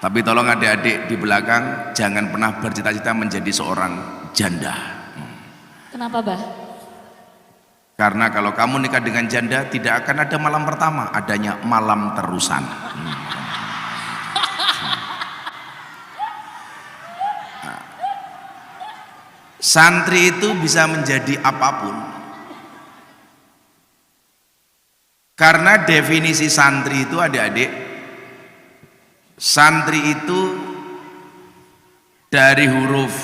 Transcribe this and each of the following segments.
Tapi tolong adik-adik di belakang jangan pernah bercita-cita menjadi seorang janda. Kenapa, Bah? Karena kalau kamu nikah dengan janda tidak akan ada malam pertama, adanya malam terusan. Santri itu bisa menjadi apapun. Karena definisi santri itu adik-adik, santri itu dari huruf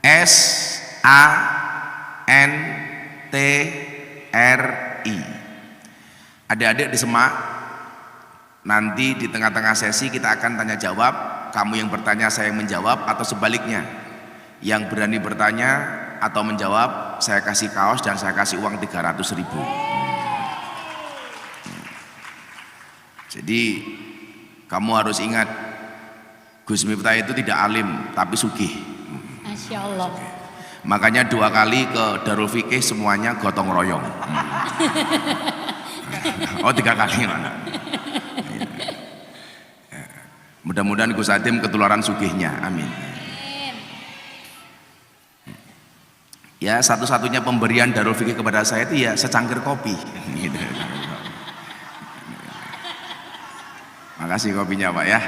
S, A, N, T, R, I. Adik-adik disemak, nanti di tengah-tengah sesi kita akan tanya jawab, kamu yang bertanya saya yang menjawab, atau sebaliknya, yang berani bertanya atau menjawab saya kasih kaos dan saya kasih uang 300.000. Jadi kamu harus ingat, Gus Miftah itu tidak alim tapi sugih. Masya Allah. Makanya 2 kali ke Darul Fikih semuanya gotong royong. Oh 3 kali mana? Mudah-mudahan Gus Adim ketularan sugihnya, amin. Ya satu-satunya pemberian Darul Fikih kepada saya itu ya secangkir kopi. Gitu. Makasih kopinya Pak ya.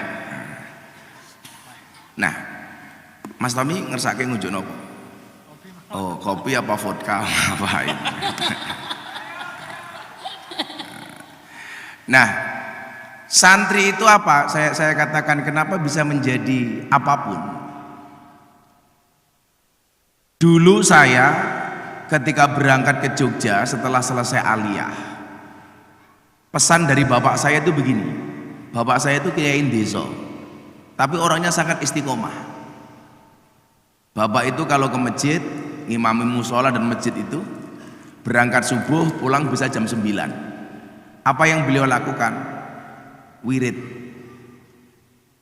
Nah, Mas Tommy ngersake ngunjuk nopo? Oh, kopi apa vodka apa itu? Nah, santri itu apa? Saya katakan kenapa bisa menjadi apapun. Dulu saya ketika berangkat ke Jogja setelah selesai aliyah, pesan dari bapak saya itu begini. Bapak saya itu kiai desa, tapi orangnya sangat istiqomah. Bapak itu kalau ke masjid, ngimami musola dan masjid itu, berangkat subuh pulang bisa jam 9. Apa yang beliau lakukan? Wirid.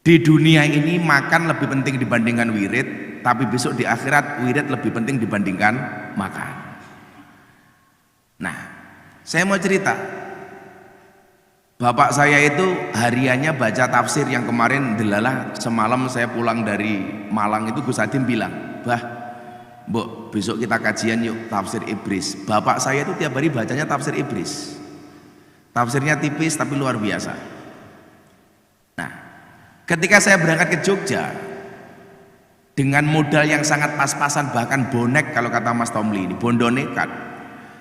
Di dunia ini makan lebih penting dibandingkan wirid, tapi besok di akhirat wirid lebih penting dibandingkan makan. Nah, saya mau cerita. Bapak saya itu hariannya baca tafsir. Yang kemarin delalah semalam saya pulang dari Malang itu Gus Adim bilang, "Bah, Mbok, besok kita kajian yuk tafsir Ibris." Bapak saya itu tiap hari bacanya tafsir Ibris. Tafsirnya tipis tapi luar biasa. Nah, ketika saya berangkat ke Jogja dengan modal yang sangat pas-pasan, bahkan bonek kalau kata Mas Tomli ini, bondo nekat.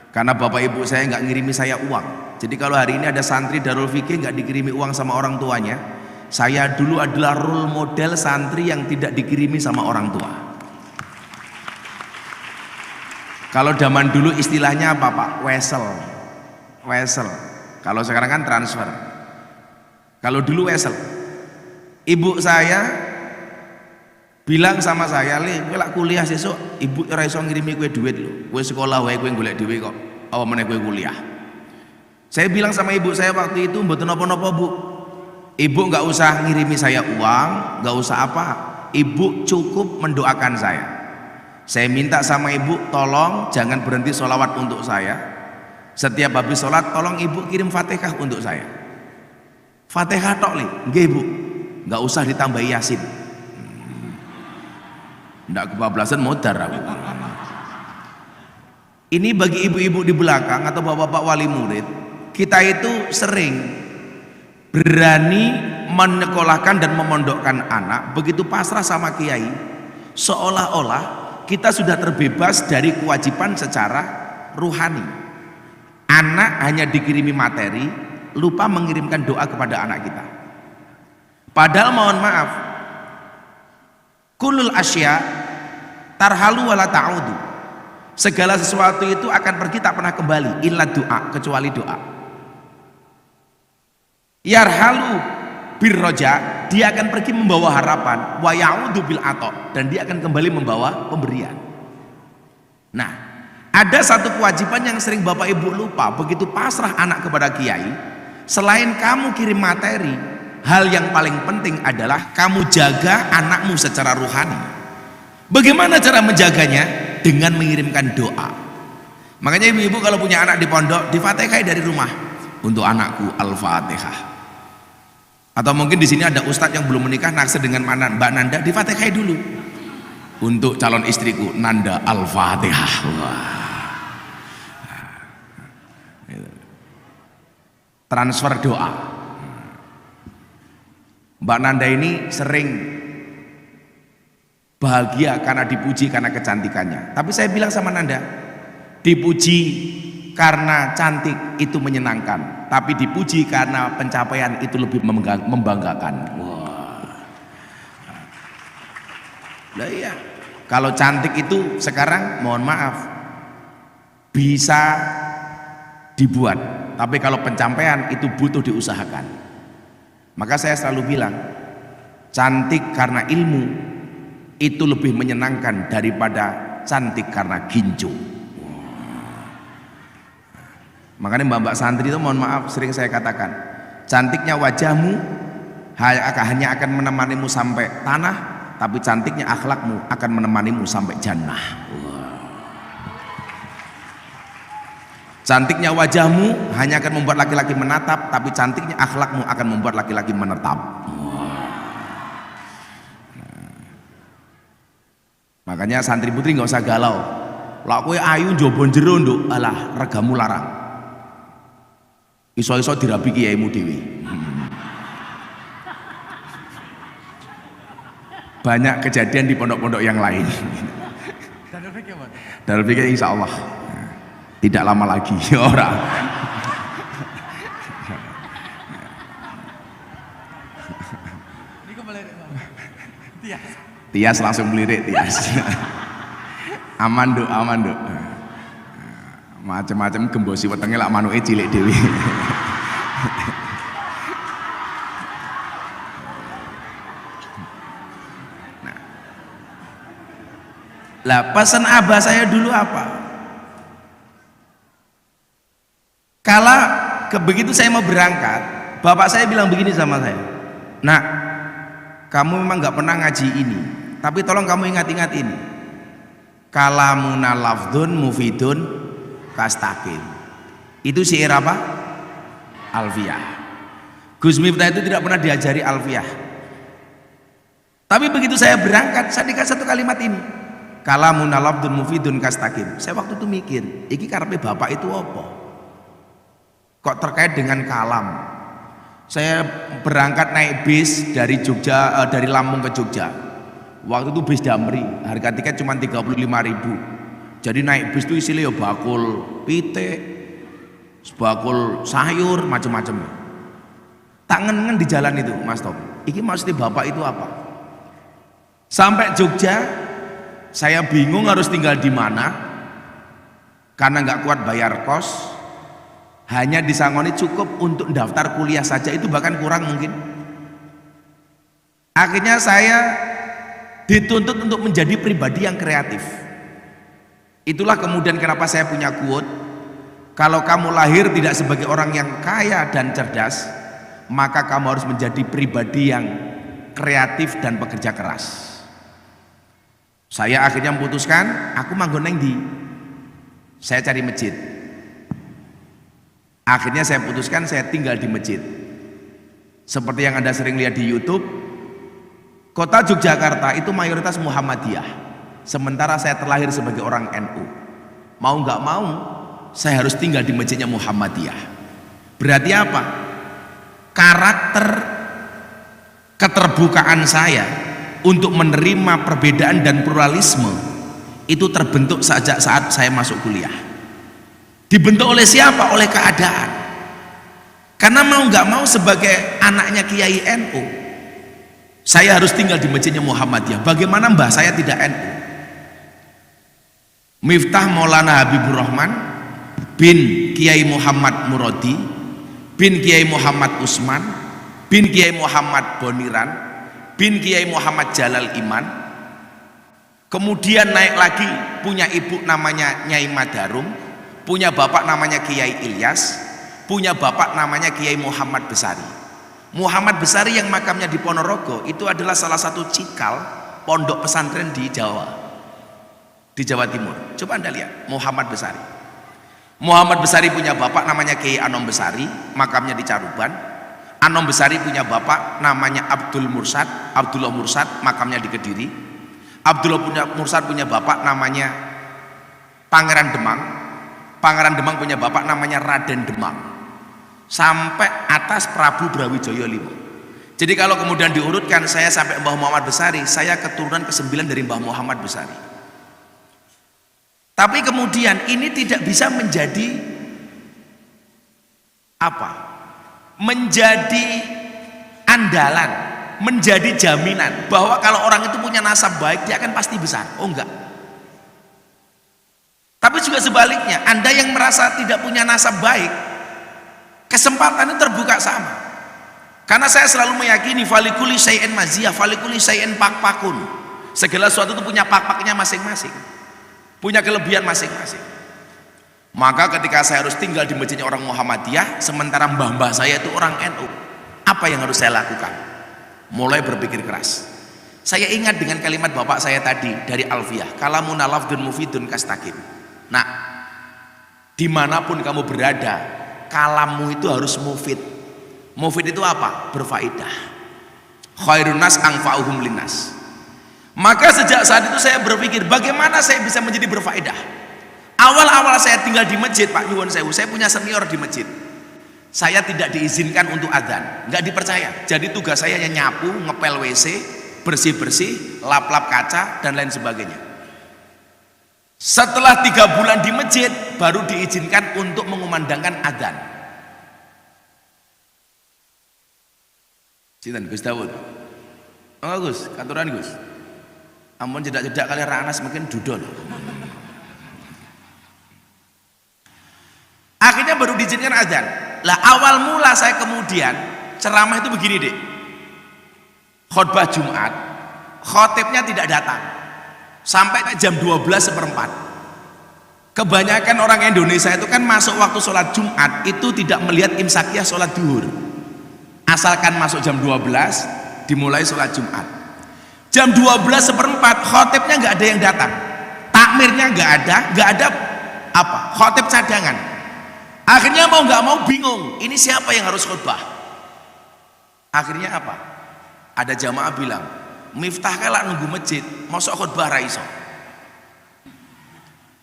Karena bapak ibu saya nggak ngirimi saya uang. Jadi kalau hari ini ada santri Darul Fikih nggak dikirimi uang sama orang tuanya, saya dulu adalah role model santri yang tidak dikirimi sama orang tua. Kalau zaman dulu istilahnya apa Pak? Wesel. Kalau sekarang kan transfer. Kalau dulu wesel. Ibu saya bilang sama saya, "Le, kowe lak kuliah sesuk, ibu ora iso ngirimi kowe duit lho. Kowe sekolah wae kowe golek dhewe kok. Apa meneh kowe kuliah?" Saya bilang sama ibu saya waktu itu, "Mboten napa-napa, Bu. Ibu nggak usah ngirimi saya uang, nggak usah apa. Ibu cukup mendoakan saya. Saya minta sama ibu, tolong jangan berhenti sholawat untuk saya. Setiap habis sholat, tolong ibu kirim Fatihah untuk saya. Fatihah tok, Le. Nggih, Bu. Nggak usah ditambah Yasin." Nggak kebablasan modar aku. Ini bagi ibu-ibu di belakang atau bapak-bapak wali murid, kita itu sering berani menyekolahkan dan memondokkan anak begitu pasrah sama kiai, seolah-olah kita sudah terbebas dari kewajiban secara ruhani. Anak hanya dikirimi materi, lupa mengirimkan doa kepada anak kita. Padahal mohon maaf, kulul asya tarhalu wala ta'udu. Segala sesuatu itu akan pergi tak pernah kembali, illa doa, kecuali doa. Yarhalu birroja, dia akan pergi membawa harapan, wa ya'udu bil ato, dan dia akan kembali membawa pemberian. Nah, ada satu kewajiban yang sering bapak ibu lupa begitu pasrah anak kepada kiai. Selain kamu kirim materi, hal yang paling penting adalah kamu jaga anakmu secara ruhani. Bagaimana cara menjaganya? Dengan mengirimkan doa. Makanya ibu-ibu kalau punya anak di pondok, difatihai dari rumah. Untuk anakku Al-Fatihah. Atau mungkin di sini ada ustadz yang belum menikah naksir dengan Mbak Nanda, di-Fatihai dulu. Untuk calon istriku Nanda Al-Fatihah. Transfer doa. Mbak Nanda ini sering bahagia karena dipuji karena kecantikannya. Tapi saya bilang sama Nanda, dipuji karena cantik itu menyenangkan, tapi dipuji karena pencapaian itu lebih membanggakan. Wah. Lah iya. Kalau cantik itu sekarang mohon maaf bisa dibuat, tapi kalau pencapaian itu butuh diusahakan. Maka saya selalu bilang, cantik karena ilmu itu lebih menyenangkan daripada cantik karena ginjo. Makanya mbak-mbak santri itu mohon maaf sering saya katakan, cantiknya wajahmu hanya akan menemanimu sampai tanah, tapi cantiknya akhlakmu akan menemanimu sampai jannah. Cantiknya wajahmu hanya akan membuat laki-laki menatap, tapi cantiknya akhlakmu akan membuat laki-laki menetap. Makanya santri putri nggak usah galau. Lah kowe ayu njaba jero nduk, alah regamu larang. Iso-iso dirabi kiaimu dhewe. Banyak kejadian di pondok-pondok yang lain. Darul fikih insya Allah tidak lama lagi. Orang Tias langsung melirik Tias. Aman duk, aman duk. Macam-macam gembosi wetenge lak manuke cilik dhewe. Nah. Lah pesan abah saya dulu apa? Kala begitu saya mau berangkat, bapak saya bilang begini sama saya. Nak, kamu memang nggak pernah ngaji ini, tapi tolong kamu ingat-ingat ini. Kalamuna lafdun mufidun kastaqim. Itu syair apa? Alfiyah. Gus Miftah itu tidak pernah diajari alfiyah. Tapi begitu saya berangkat, saya dikasih satu kalimat ini. Kalamun lafdun mufidun kastaqim. Saya waktu itu mikir, iki karepe bapak itu apa? Kok terkait dengan kalam? Saya berangkat naik bis dari Jogja, dari Lampung ke Jogja. Waktu itu bis Damri, harga tiket cuma 35.000. Jadi naik bis itu isinya ya bakul pitik, bakul sayur, macam-macam. Tangan di jalan itu, Mas Tom. Iki maksudnya bapak itu apa? Sampai Jogja, saya bingung harus tinggal di mana, karena nggak kuat bayar kos. Hanya disangoni cukup untuk daftar kuliah saja, itu bahkan kurang mungkin. Akhirnya saya dituntut untuk menjadi pribadi yang kreatif. Itulah kemudian kenapa saya punya quote, kalau kamu lahir tidak sebagai orang yang kaya dan cerdas, maka kamu harus menjadi pribadi yang kreatif dan pekerja keras. Saya akhirnya memutuskan, aku manggon neng di, saya cari masjid. Akhirnya saya putuskan saya tinggal di masjid. Seperti yang Anda sering lihat di YouTube, kota Yogyakarta itu mayoritas Muhammadiyah. Sementara saya terlahir sebagai orang NU. Mau nggak mau, saya harus tinggal di masjidnya Muhammadiyah. Berarti apa? Karakter keterbukaan saya untuk menerima perbedaan dan pluralisme itu terbentuk sejak saat saya masuk kuliah. Dibentuk oleh siapa? Oleh keadaan. Karena mau nggak mau sebagai anaknya Kiai NU, saya harus tinggal di masjidnya Muhammadiyah. Bagaimana mbah saya tidak NU? Miftah Maulana Habibur Rahman bin Kiai Muhammad Muradi bin Kiai Muhammad Usman bin Kiai Muhammad Boniran bin Kiai Muhammad Jalal Iman. Kemudian naik lagi punya ibu namanya Nyai Madarum, punya bapak namanya Kiai Ilyas, punya bapak namanya Kiai Muhammad Besari. Muhammad Besari yang makamnya di Ponorogo itu adalah salah satu cikal pondok pesantren di Jawa. Di Jawa Timur. Coba Anda lihat Muhammad Besari. Muhammad Besari punya bapak namanya Kiai Anom Besari, makamnya di Caruban. Anom Besari punya bapak namanya Abdullah Mursad, makamnya di Kediri. Abdullah Mursad punya bapak namanya Pangeran Demang. Pangeran Demang punya bapak namanya Raden Demang. Sampai atas Prabu Brawijaya V. Jadi kalau kemudian diurutkan saya sampai Mbah Muhammad Besari, saya keturunan ke-9 dari Mbah Muhammad Besari. Tapi kemudian ini tidak bisa menjadi apa? Menjadi andalan, menjadi jaminan bahwa kalau orang itu punya nasab baik dia akan pasti besar. Oh enggak. Tapi juga sebaliknya, Anda yang merasa tidak punya nasab baik, kesempatannya terbuka sama. Karena saya selalu meyakini falikuli syai'in maziyah, falikuli syai'in pak-pakun. Segala sesuatu itu punya pak-paknya masing-masing, punya kelebihan masing-masing. Maka ketika saya harus tinggal di masjidnya orang Muhammadiyah, sementara mbah-mbah saya itu orang NU, apa yang harus saya lakukan? Mulai berpikir keras. Saya ingat dengan kalimat bapak saya tadi dari Alfiyah, kalamuna lafdun mufidun kastaqim. Nah, dimanapun kamu berada, kalammu itu harus mufid. Mufid itu apa? Berfaedah. Khairun nas anfa'uhum linnas. Maka sejak saat itu saya berpikir, bagaimana saya bisa menjadi berfaedah? Awal-awal saya tinggal di masjid, Pak Nyuwun Sewu, saya punya senior di masjid. Saya tidak diizinkan untuk adzan, nggak dipercaya. Jadi tugas saya hanya nyapu, ngepel WC, bersih-bersih, lap-lap kaca dan lain sebagainya. Setelah 3 bulan di masjid, baru diizinkan untuk mengumandangkan adzan. Sinten Gus Dawud? Oh Gus, katuran Gus. Ampun jedak-jedak kali ranas mungkin dudol. Akhirnya baru diizinkan adzan. Lah awal mula saya kemudian ceramah itu begini dek. Khotbah Jumat, khotibnya tidak datang sampai jam 12:15. Kebanyakan orang Indonesia itu kan masuk waktu sholat Jumat itu tidak melihat imsakiyah sholat duhur. Asalkan masuk jam 12 dimulai sholat Jumat. Jam 12:15 khotibnya nggak ada yang datang, takmirnya nggak ada apa? Khotib cadangan. Akhirnya mau nggak mau bingung, ini siapa yang harus khutbah? Akhirnya apa? Ada jamaah bilang, Miftah kelak nunggu masjid, masuk khutbah raiso.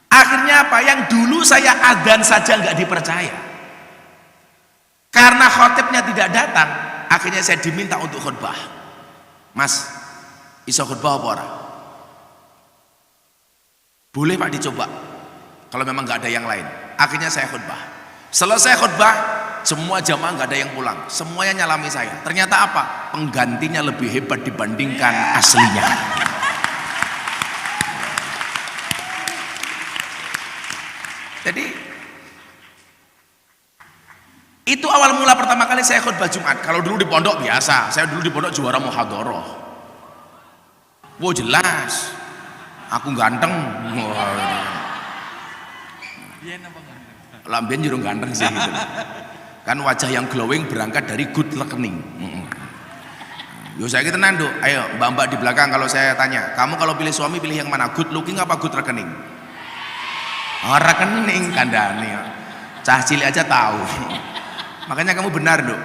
Akhirnya apa? Yang dulu saya adzan saja nggak dipercaya, karena khotibnya tidak datang. Akhirnya saya diminta untuk khutbah. Mas, iso khutbah apa ora? Boleh Pak dicoba, kalau memang nggak ada yang lain. Akhirnya saya khutbah. Selesai khutbah, semua jamaah nggak ada yang pulang, semuanya nyalami saya. Ternyata apa? Penggantinya lebih hebat dibandingkan aslinya. Jadi itu awal mula pertama kali saya khutbah Jumat. Kalau dulu di pondok biasa, saya dulu di pondok juara muhadharah. Wow jelas, aku ganteng. Lambian jurung ganteng sih gitu. Kan wajah yang glowing berangkat dari good reckoning. Yo saya kita nando, ayo mbak-mbak di belakang kalau saya tanya, kamu kalau pilih suami pilih yang mana? Good looking apa good reckoning? Oh, reckoning kandani. Cah cilik aja tahu. Makanya kamu benar dok.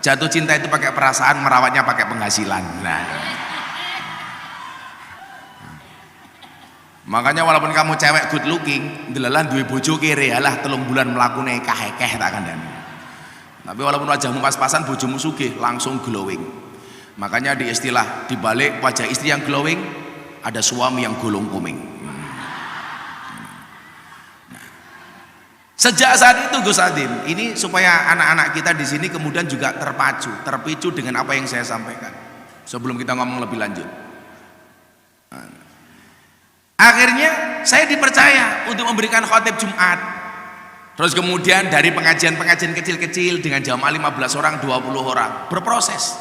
Jatuh cinta itu pakai perasaan, merawatnya pakai penghasilan. Nah. Makanya walaupun kamu cewek good looking, delalah duwe bojo kere, alah 3 bulan mlakune ekeh-ekeh tak kandhani. Tapi walaupun wajahmu pas-pasan, bojomu sugih, langsung glowing. Makanya di istilah dibalik wajah istri yang glowing, ada suami yang golong kuming. Sejak saat itu Gus Adim, ini supaya anak-anak kita di sini kemudian juga terpicu dengan apa yang saya sampaikan. Sebelum kita ngomong lebih lanjut. Akhirnya saya dipercaya untuk memberikan khotib Jumat. Terus kemudian dari pengajian-pengajian kecil-kecil dengan jamaah 15 orang, 20 orang berproses.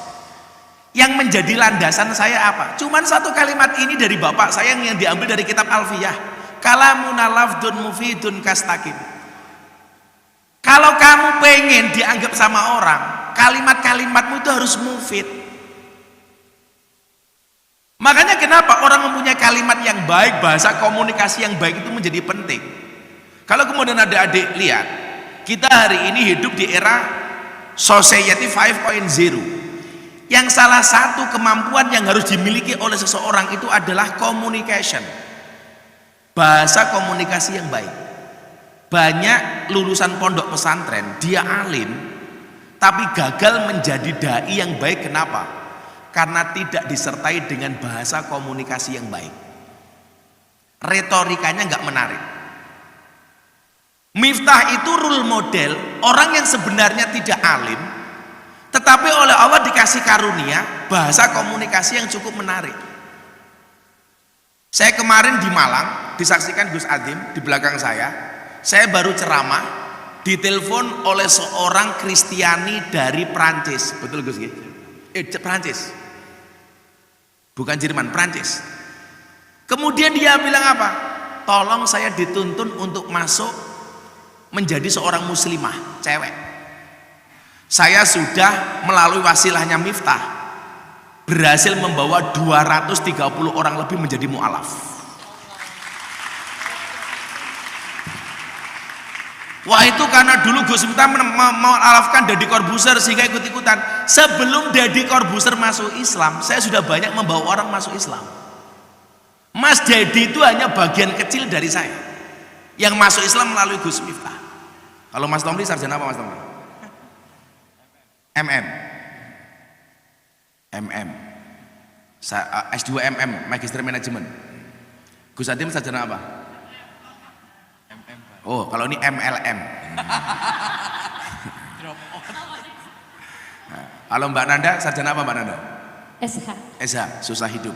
Yang menjadi landasan saya apa? Cuman satu kalimat ini dari bapak saya yang diambil dari kitab Alfiyah. Kalamuna lafdun mufidun kastaqim. Kalau kamu pengen dianggap sama orang, kalimat-kalimatmu itu harus mufid. Makanya kenapa orang mempunyai kalimat yang baik, bahasa komunikasi yang baik itu menjadi penting. Kalau kemudian ada adik lihat, kita hari ini hidup di era Society 5.0, yang salah satu kemampuan yang harus dimiliki oleh seseorang itu adalah communication, bahasa komunikasi yang baik. Banyak lulusan pondok pesantren dia alim tapi gagal menjadi dai yang baik. Kenapa? Karena tidak disertai dengan bahasa komunikasi yang baik, retorikanya nggak menarik. Miftah itu role model orang yang sebenarnya tidak alim, tetapi oleh Allah dikasih karunia bahasa komunikasi yang cukup menarik. Saya kemarin di Malang disaksikan Gus Adim di belakang saya baru ceramah, ditelepon oleh seorang Kristiani dari Prancis, betul Gus? Prancis, bukan Jerman, Prancis. Kemudian dia bilang apa? Tolong saya dituntun untuk masuk menjadi seorang muslimah cewek. Saya sudah melalui wasilahnya Miftah berhasil membawa 230 orang lebih menjadi mu'alaf. Wah, itu karena dulu Gus Miftah mengalafkan Deddy Corbuzier sehingga ikut-ikutan. Sebelum Deddy Corbuzier masuk Islam, saya sudah banyak membawa orang masuk Islam. Mas Deddy itu hanya bagian kecil dari saya yang masuk Islam melalui Gus Miftah. Kalau Mas Tomli sarjana apa Mas Tomli? S2 Magister Manajemen. Gus Adim sarjana apa? Oh, kalau ini MLM. Kalau Mbak Nanda sarjana apa Mbak Nanda? SH, susah hidup.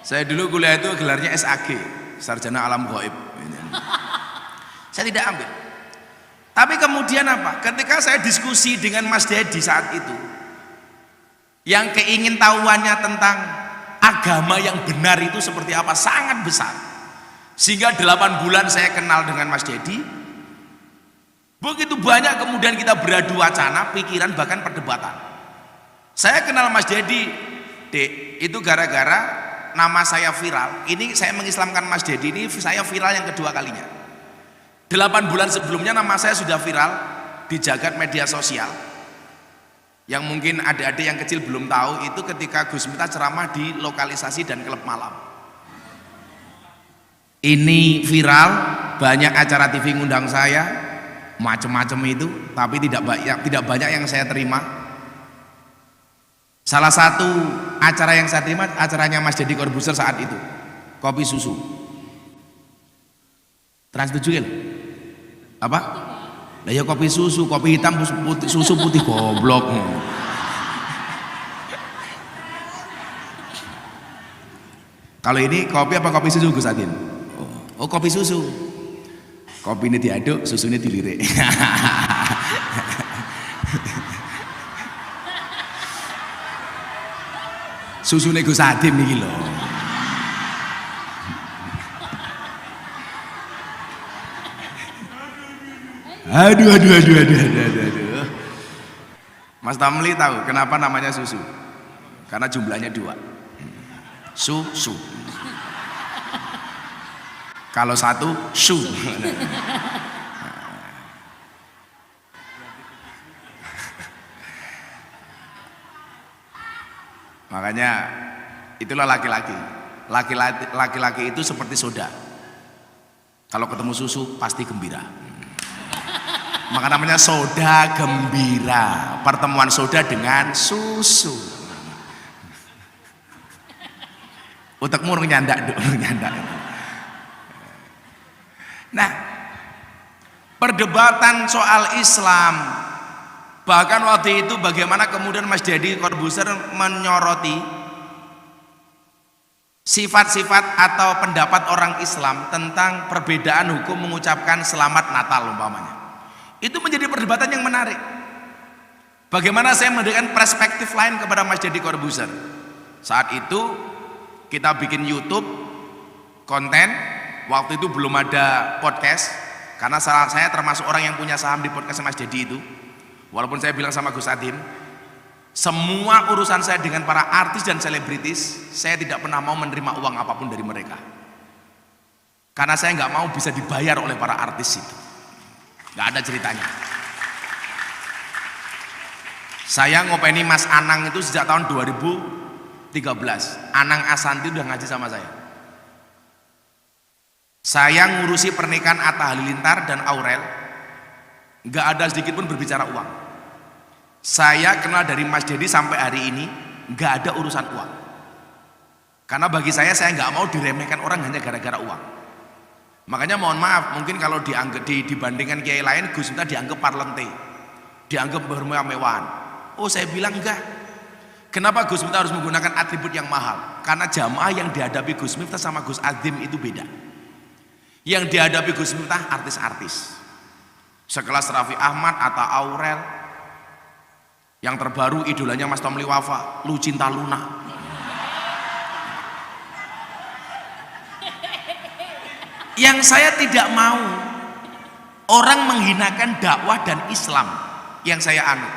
Saya dulu kuliah itu gelarnya SAG, sarjana alam gaib. Saya tidak ambil. Tapi kemudian apa? Ketika saya diskusi dengan Mas Dedi saat itu, yang keingintahuannya tentang agama yang benar itu seperti apa sangat besar. Sehingga 8 bulan saya kenal dengan Mas Dedi. Begitu banyak kemudian kita beradu wacana, pikiran, bahkan perdebatan. Saya kenal Mas Dedi, Dek, itu gara-gara nama saya viral. Ini saya mengislamkan Mas Dedi ini saya viral yang kedua kalinya. 8 bulan sebelumnya nama saya sudah viral di jagat media sosial. Yang mungkin adik-adik yang kecil belum tahu itu ketika Gus Miftah ceramah di lokalisasi dan klub malam. Ini viral, banyak acara TV ngundang saya, macam-macam itu, tapi tidak banyak yang saya terima. Salah satu acara yang saya terima acaranya Mas Deddy Corbuzier saat itu, kopi susu. Trans 7 kan? Apa? Lah ya kopi susu, kopi hitam putih, susu putih goblok. Kalau ini kopi apa kopi susu Gus Adin? Oh kopi susu. Kopi ini diaduk, susunya dilirik. Susune Gus Adim iki lho. Aduh. Mas Tamli tahu kenapa namanya susu? Karena jumlahnya 2. Susu. Kalau 1 su. Makanya itulah laki-laki. Laki-laki itu seperti soda. Kalau ketemu susu pasti gembira. Maka namanya soda gembira. Pertemuan soda dengan susu. Utekmu nyandak. Nah, perdebatan soal Islam, bahkan waktu itu bagaimana kemudian Mas Deddy Corbuzier menyoroti sifat-sifat atau pendapat orang Islam tentang perbedaan hukum mengucapkan selamat Natal umpamanya. Itu menjadi perdebatan yang menarik. Bagaimana saya memberikan perspektif lain kepada Mas Deddy Corbuzier. Saat itu kita bikin YouTube konten, waktu itu belum ada podcast, karena saya termasuk orang yang punya saham di podcast Mas Deddy itu. Walaupun saya bilang sama Gus Adim, semua urusan saya dengan para artis dan selebritis, saya tidak pernah mau menerima uang apapun dari mereka. Karena saya nggak mau bisa dibayar oleh para artis itu. Nggak ada ceritanya. Saya ngopeni Mas Anang itu sejak tahun 2013. Anang Asanti udah ngaji sama saya. Saya ngurusi pernikahan Atta Halilintar dan Aurel, nggak ada sedikit pun berbicara uang. Saya kenal dari Mas Dedi sampai hari ini nggak ada urusan uang. Karena bagi saya nggak mau diremehkan orang hanya gara-gara uang. Makanya mohon maaf, mungkin kalau dibandingkan kiai lain, Gus Miftah dianggap parlente, dianggap bermewah-mewahan. Oh, saya bilang enggak. Kenapa Gus Miftah harus menggunakan atribut yang mahal? Karena jamaah yang dihadapi Gus Miftah sama Gus Adim itu beda. Yang dihadapi Gus Miftah artis-artis sekelas Raffi Ahmad atau Aurel, yang terbaru idolanya Mas Tomli Wafa, Lucinta Luna. Yang saya tidak mau orang menghinakan dakwah dan Islam yang saya anut.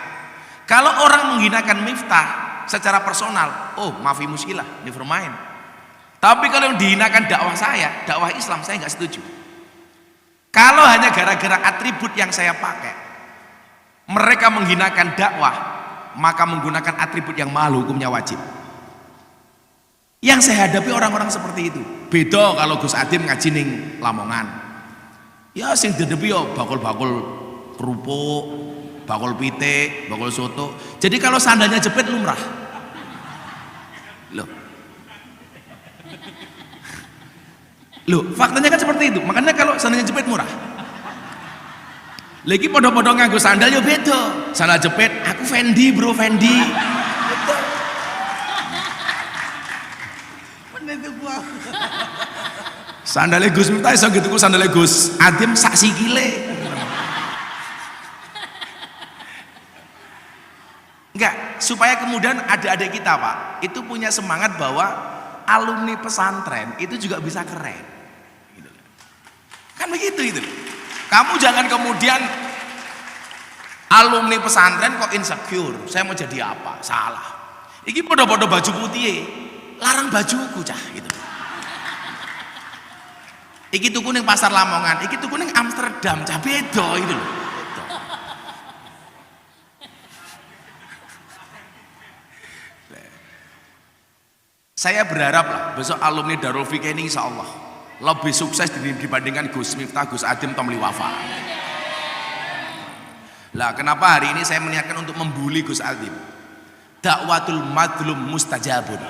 Kalau orang menghinakan Miftah secara personal, oh maafi muskilah, never mind. Tapi kalau yang dihinakan dakwah saya, dakwah Islam, saya nggak setuju. Kalau hanya gara-gara atribut yang saya pakai, mereka menghinakan dakwah, maka menggunakan atribut yang mahal hukumnya wajib. Yang saya hadapi orang-orang seperti itu. Beda kalau Gus Adim ngaji ning Lamongan. Ya sing dihadapi yo bakul-bakul kerupuk, bakul pitik, bakul soto. Jadi kalau sandalnya jepit lumrah. Loh, faktanya kan seperti itu. Makanya kalau sandalnya jepit murah. Lagi podo-podo nganggo sandal yo beda. Sandal jepit, aku Fendi bro, Fendi. Sandalnya Gus Miftah iso gitu, sandalnya Gus Adim sak sikile. Enggak, supaya kemudian adik-adik kita Pak itu punya semangat bahwa alumni pesantren itu juga bisa keren gitu. Kan begitu itu. Kamu jangan kemudian alumni pesantren kok insecure, saya mau jadi apa, salah. Iki podo-podo baju putih larang bajuku cah gitu. Iki tuku ning pasar Lamongan, iki tuku ning Amsterdam, cah beda itu loh. Saya berharap lah besok alumni Darul Fikih ini insya Allah lebih sukses dibandingkan Gus Miftah, Gus Adim, Tomli Wafa. Lah kenapa hari ini saya meniatkan untuk membuli Gus Adim? Dakwatul madlum mustajabun.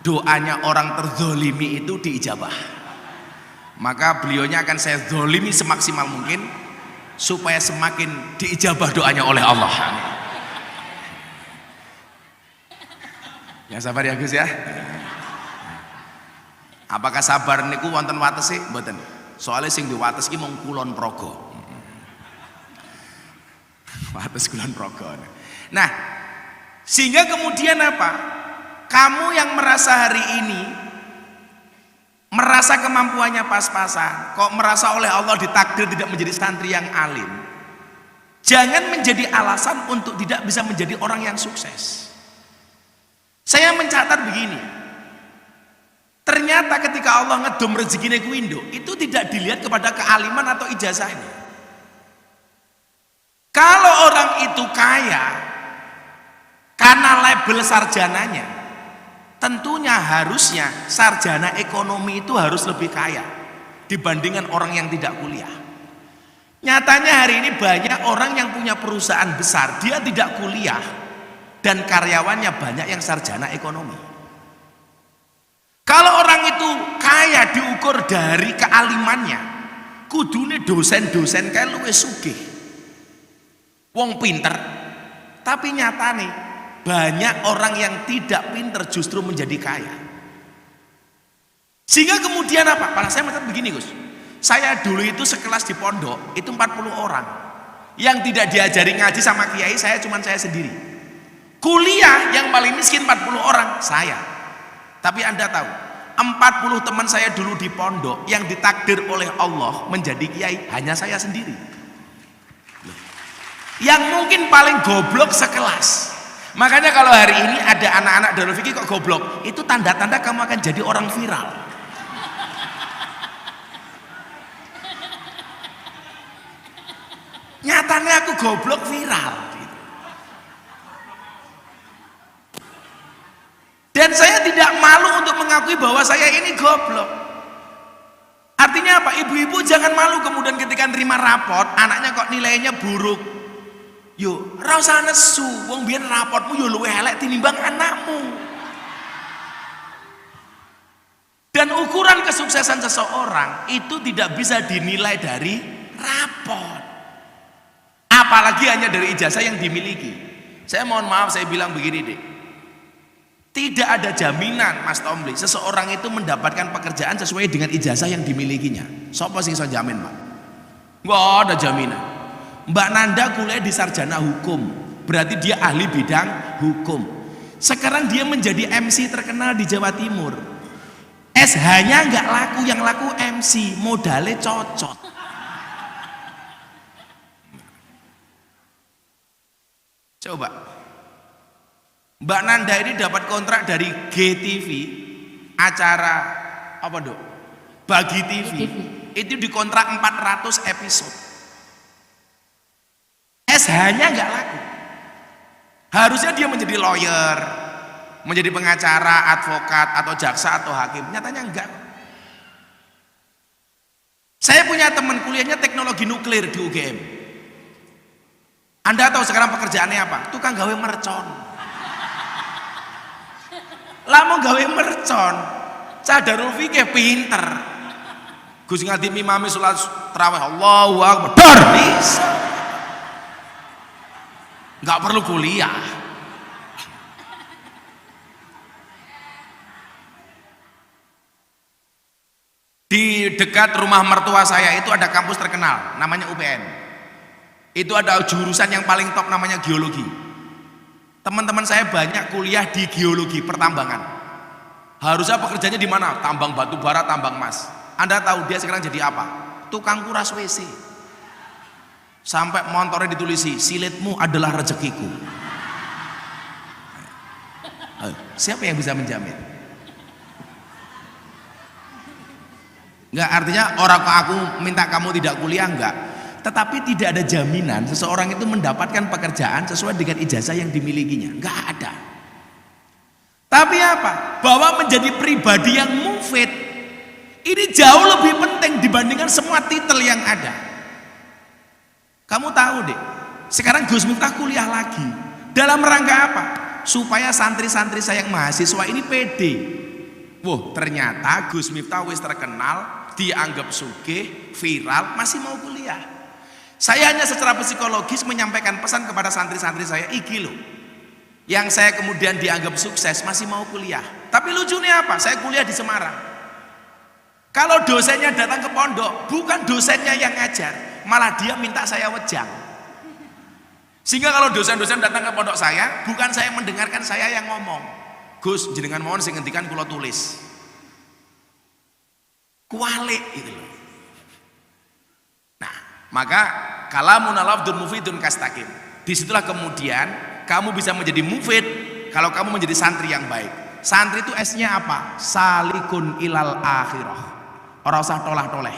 Doanya orang terzolimi itu diijabah. Maka beliaunya akan saya zolimi semaksimal mungkin supaya semakin diijabah doanya oleh Allah. Ya sabar ya Gus ya. Apakah sabar niku wonten watese? Mboten. Soalnya sing diwates iki mung kulon progo. Wates kulon progo. Nah, sehingga kemudian apa? Kamu yang merasa hari ini merasa kemampuannya pas-pasan, kok merasa oleh Allah ditakdir tidak menjadi santri yang alim, jangan menjadi alasan untuk tidak bisa menjadi orang yang sukses. Saya mencatat begini, ternyata ketika Allah ngedom rezekine kuindo itu tidak dilihat kepada kealiman atau ijazahnya. Kalau orang itu kaya karena label sarjananya, tentunya harusnya sarjana ekonomi itu harus lebih kaya dibandingkan orang yang tidak kuliah. Nyatanya hari ini banyak orang yang punya perusahaan besar, dia tidak kuliah dan karyawannya banyak yang sarjana ekonomi. Kalau orang itu kaya diukur dari kealimannya, kudune dosen-dosen kayak luwih sugih, wong pinter, tapi nyatane banyak orang yang tidak pinter justru menjadi kaya. Sehingga kemudian apa? Malah saya mencatat begini Gus, saya dulu itu sekelas di pondok itu 40 orang yang tidak diajari ngaji sama kiai, saya sendiri. Kuliah yang paling miskin 40 orang saya. Tapi Anda tahu 40 teman saya dulu di pondok yang ditakdir oleh Allah menjadi kiai hanya saya sendiri. Yang mungkin paling goblok sekelas. Makanya kalau hari ini ada anak-anak Darul Fikih kok goblok, itu tanda-tanda kamu akan jadi orang viral. Nyatanya aku goblok viral. Gitu. Dan saya tidak malu untuk mengakui bahwa saya ini goblok. Artinya apa? Ibu-ibu jangan malu kemudian ketika nerima raport, anaknya kok nilainya buruk. Yo, ora usah nesu, wong biyen rapotmu yo luwih elek tinimbang anakmu. Dan ukuran kesuksesan seseorang itu tidak bisa dinilai dari raport. Apalagi hanya dari ijazah yang dimiliki. Saya mohon maaf, saya bilang begini deh. Tidak ada jaminan Mas Tomli seseorang itu mendapatkan pekerjaan sesuai dengan ijazah yang dimilikinya. Sopo sing iso jamin, Pak? Nggak ada jaminan. Mbak Nanda kuliah di sarjana hukum, berarti dia ahli bidang hukum. Sekarang dia menjadi MC terkenal di Jawa Timur. SH-nya nggak laku, yang laku MC, modalnya cocot. Coba, Mbak Nanda ini dapat kontrak dari GTV, acara apa dok? Bagi TV. Itu dikontrak 400 episode. SH-nya nggak laku. Harusnya dia menjadi lawyer, menjadi pengacara, advokat, atau jaksa, atau hakim. Nyatanya enggak. Saya punya teman kuliahnya teknologi nuklir di UGM. Anda tahu sekarang pekerjaannya apa? Tukang gawe mercon. Lah mau gawe mercon, cadarul fikih pinter. Gus ngadimi mami sholat tarawih, Allahu Akbar, dar bisa. Enggak perlu kuliah. Di dekat rumah mertua saya itu ada kampus terkenal, namanya UPN. Itu ada jurusan yang paling top namanya geologi. Teman-teman saya banyak kuliah di geologi pertambangan. Harusnya pekerjaannya di mana? Tambang batu bara, tambang emas. Anda tahu dia sekarang jadi apa? Tukang kuras WC. Sampai motornya ditulisi, silitmu adalah rezekiku. Siapa yang bisa menjamin? Enggak, artinya orang kok aku minta kamu tidak kuliah, enggak. Tetapi tidak ada jaminan seseorang itu mendapatkan pekerjaan sesuai dengan ijazah yang dimilikinya. Enggak ada. Tapi apa? Bahwa menjadi pribadi yang mufid ini jauh lebih penting dibandingkan semua titel yang ada. Kamu tahu deh, sekarang Gus Miftah kuliah lagi. Dalam rangka apa? Supaya santri-santri saya yang mahasiswa ini pede. Wah, ternyata Gus Miftah wis terkenal, dianggap sugih, viral, masih mau kuliah. Saya hanya secara psikologis menyampaikan pesan kepada santri-santri saya, iki loh, yang saya kemudian dianggap sukses masih mau kuliah. Tapi lucunya apa? Saya kuliah di Semarang. Kalau dosennya datang ke pondok, bukan dosennya yang ngajar, malah dia minta saya wejang. Sehingga kalau dosen-dosen datang ke pondok saya, bukan saya mendengarkan, saya yang ngomong. Gus, jenengan mohon sing ngendikan kula tulis. Kualik itu loh. Nah, maka kalamun lafdun mufidun kastaqim. Disitulah kemudian kamu bisa menjadi mufid kalau kamu menjadi santri yang baik. Santri itu S-nya apa? Salikun ilal akhirah. Ora usah tolah-toleh.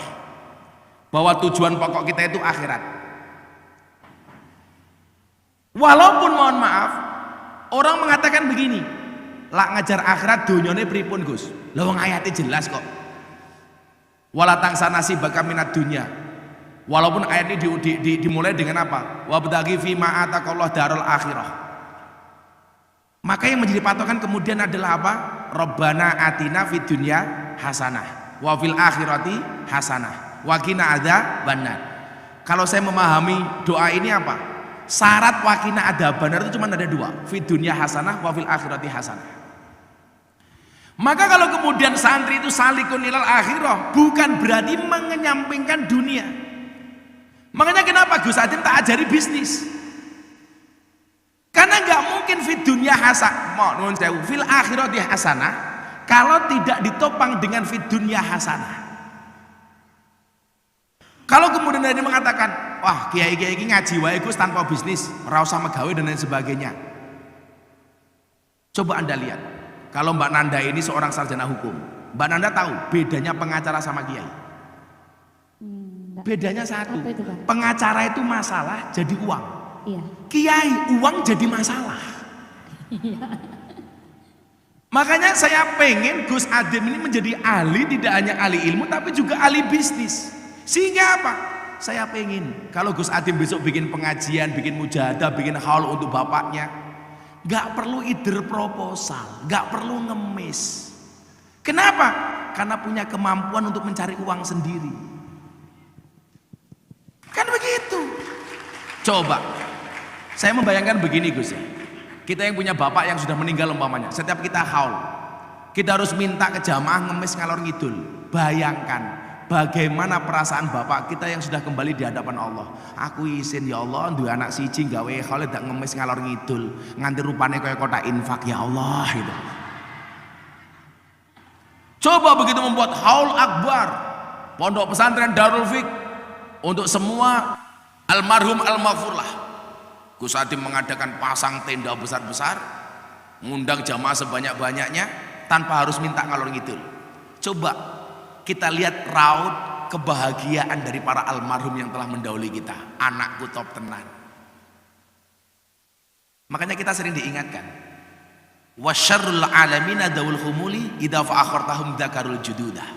Bahwa tujuan pokok kita itu akhirat. Walaupun mohon maaf, orang mengatakan begini, lak ngajar akhirat dunyane pripun Gus? Lah wong ayate jelas kok. Wala tangsa nasibaka minad dunya. Walaupun ayat ini dimulai dengan apa? Wabtaghi fi ma ataqallahu darul akhirah. Maka yang menjadi patokan kemudian adalah apa? Rabbana atina fid dunya hasanah wa fil akhirati hasanah wa qina adzabannar. Kalau saya memahami doa ini apa? Syarat wa qina adzabannar itu cuma ada dua, fid dunya hasanah wa fil akhirati hasanah. Maka kalau kemudian santri itu salikun ilal akhirah, bukan berarti mengenyampingkan dunia. Makanya kenapa Gus Adim tak ajari bisnis? Karena nggak mungkin fid dunya hasanah, fil akhirati hasanah kalau tidak ditopang dengan fid dunya hasanah. Kalau kemudian dia mengatakan, wah kiai-kiai ini ngaji wae Gus tanpa bisnis, ora usah megawe dan lain sebagainya. Coba Anda lihat. Kalau Mbak Nanda ini seorang sarjana hukum, Mbak Nanda tahu bedanya pengacara sama kiai. Bedanya satu. Apa itu, Pak? Pengacara itu masalah jadi uang. Iya. Kiai uang jadi masalah. Makanya saya pengen Gus Adim ini menjadi ahli, tidak hanya ahli ilmu tapi juga ahli bisnis. Sehingga apa? Saya pengen kalau Gus Adim besok bikin pengajian, bikin mujahadah, bikin haul untuk bapaknya, gak perlu ide proposal, gak perlu ngemis. Kenapa? Karena punya kemampuan untuk mencari uang sendiri. Kan begitu. Coba saya membayangkan begini Gus ya. Kita yang punya bapak yang sudah meninggal umpamanya, setiap kita haul, kita harus minta ke jamaah ngemis ngalor ngidul. Bayangkan bagaimana perasaan bapak kita yang sudah kembali di hadapan Allah. Aku izin ya Allah, dua anak siji gawe haul dak ngemis ngalor ngidul, nganti rupane kaya kotak infak ya Allah gitu. Coba begitu membuat haul akbar, pondok pesantren Darul Fik untuk semua almarhum al-maghfurlah. Gus Adim mengadakan pasang tenda besar-besar, ngundang jamaah sebanyak-banyaknya tanpa harus minta ngalor ngidul. Coba kita lihat raut kebahagiaan dari para almarhum yang telah mendahului kita. Anakku top tenan. Makanya kita sering diingatkan, wasyarrul alamina daul khumuli idza fa'akhartahum dzakarul jududah.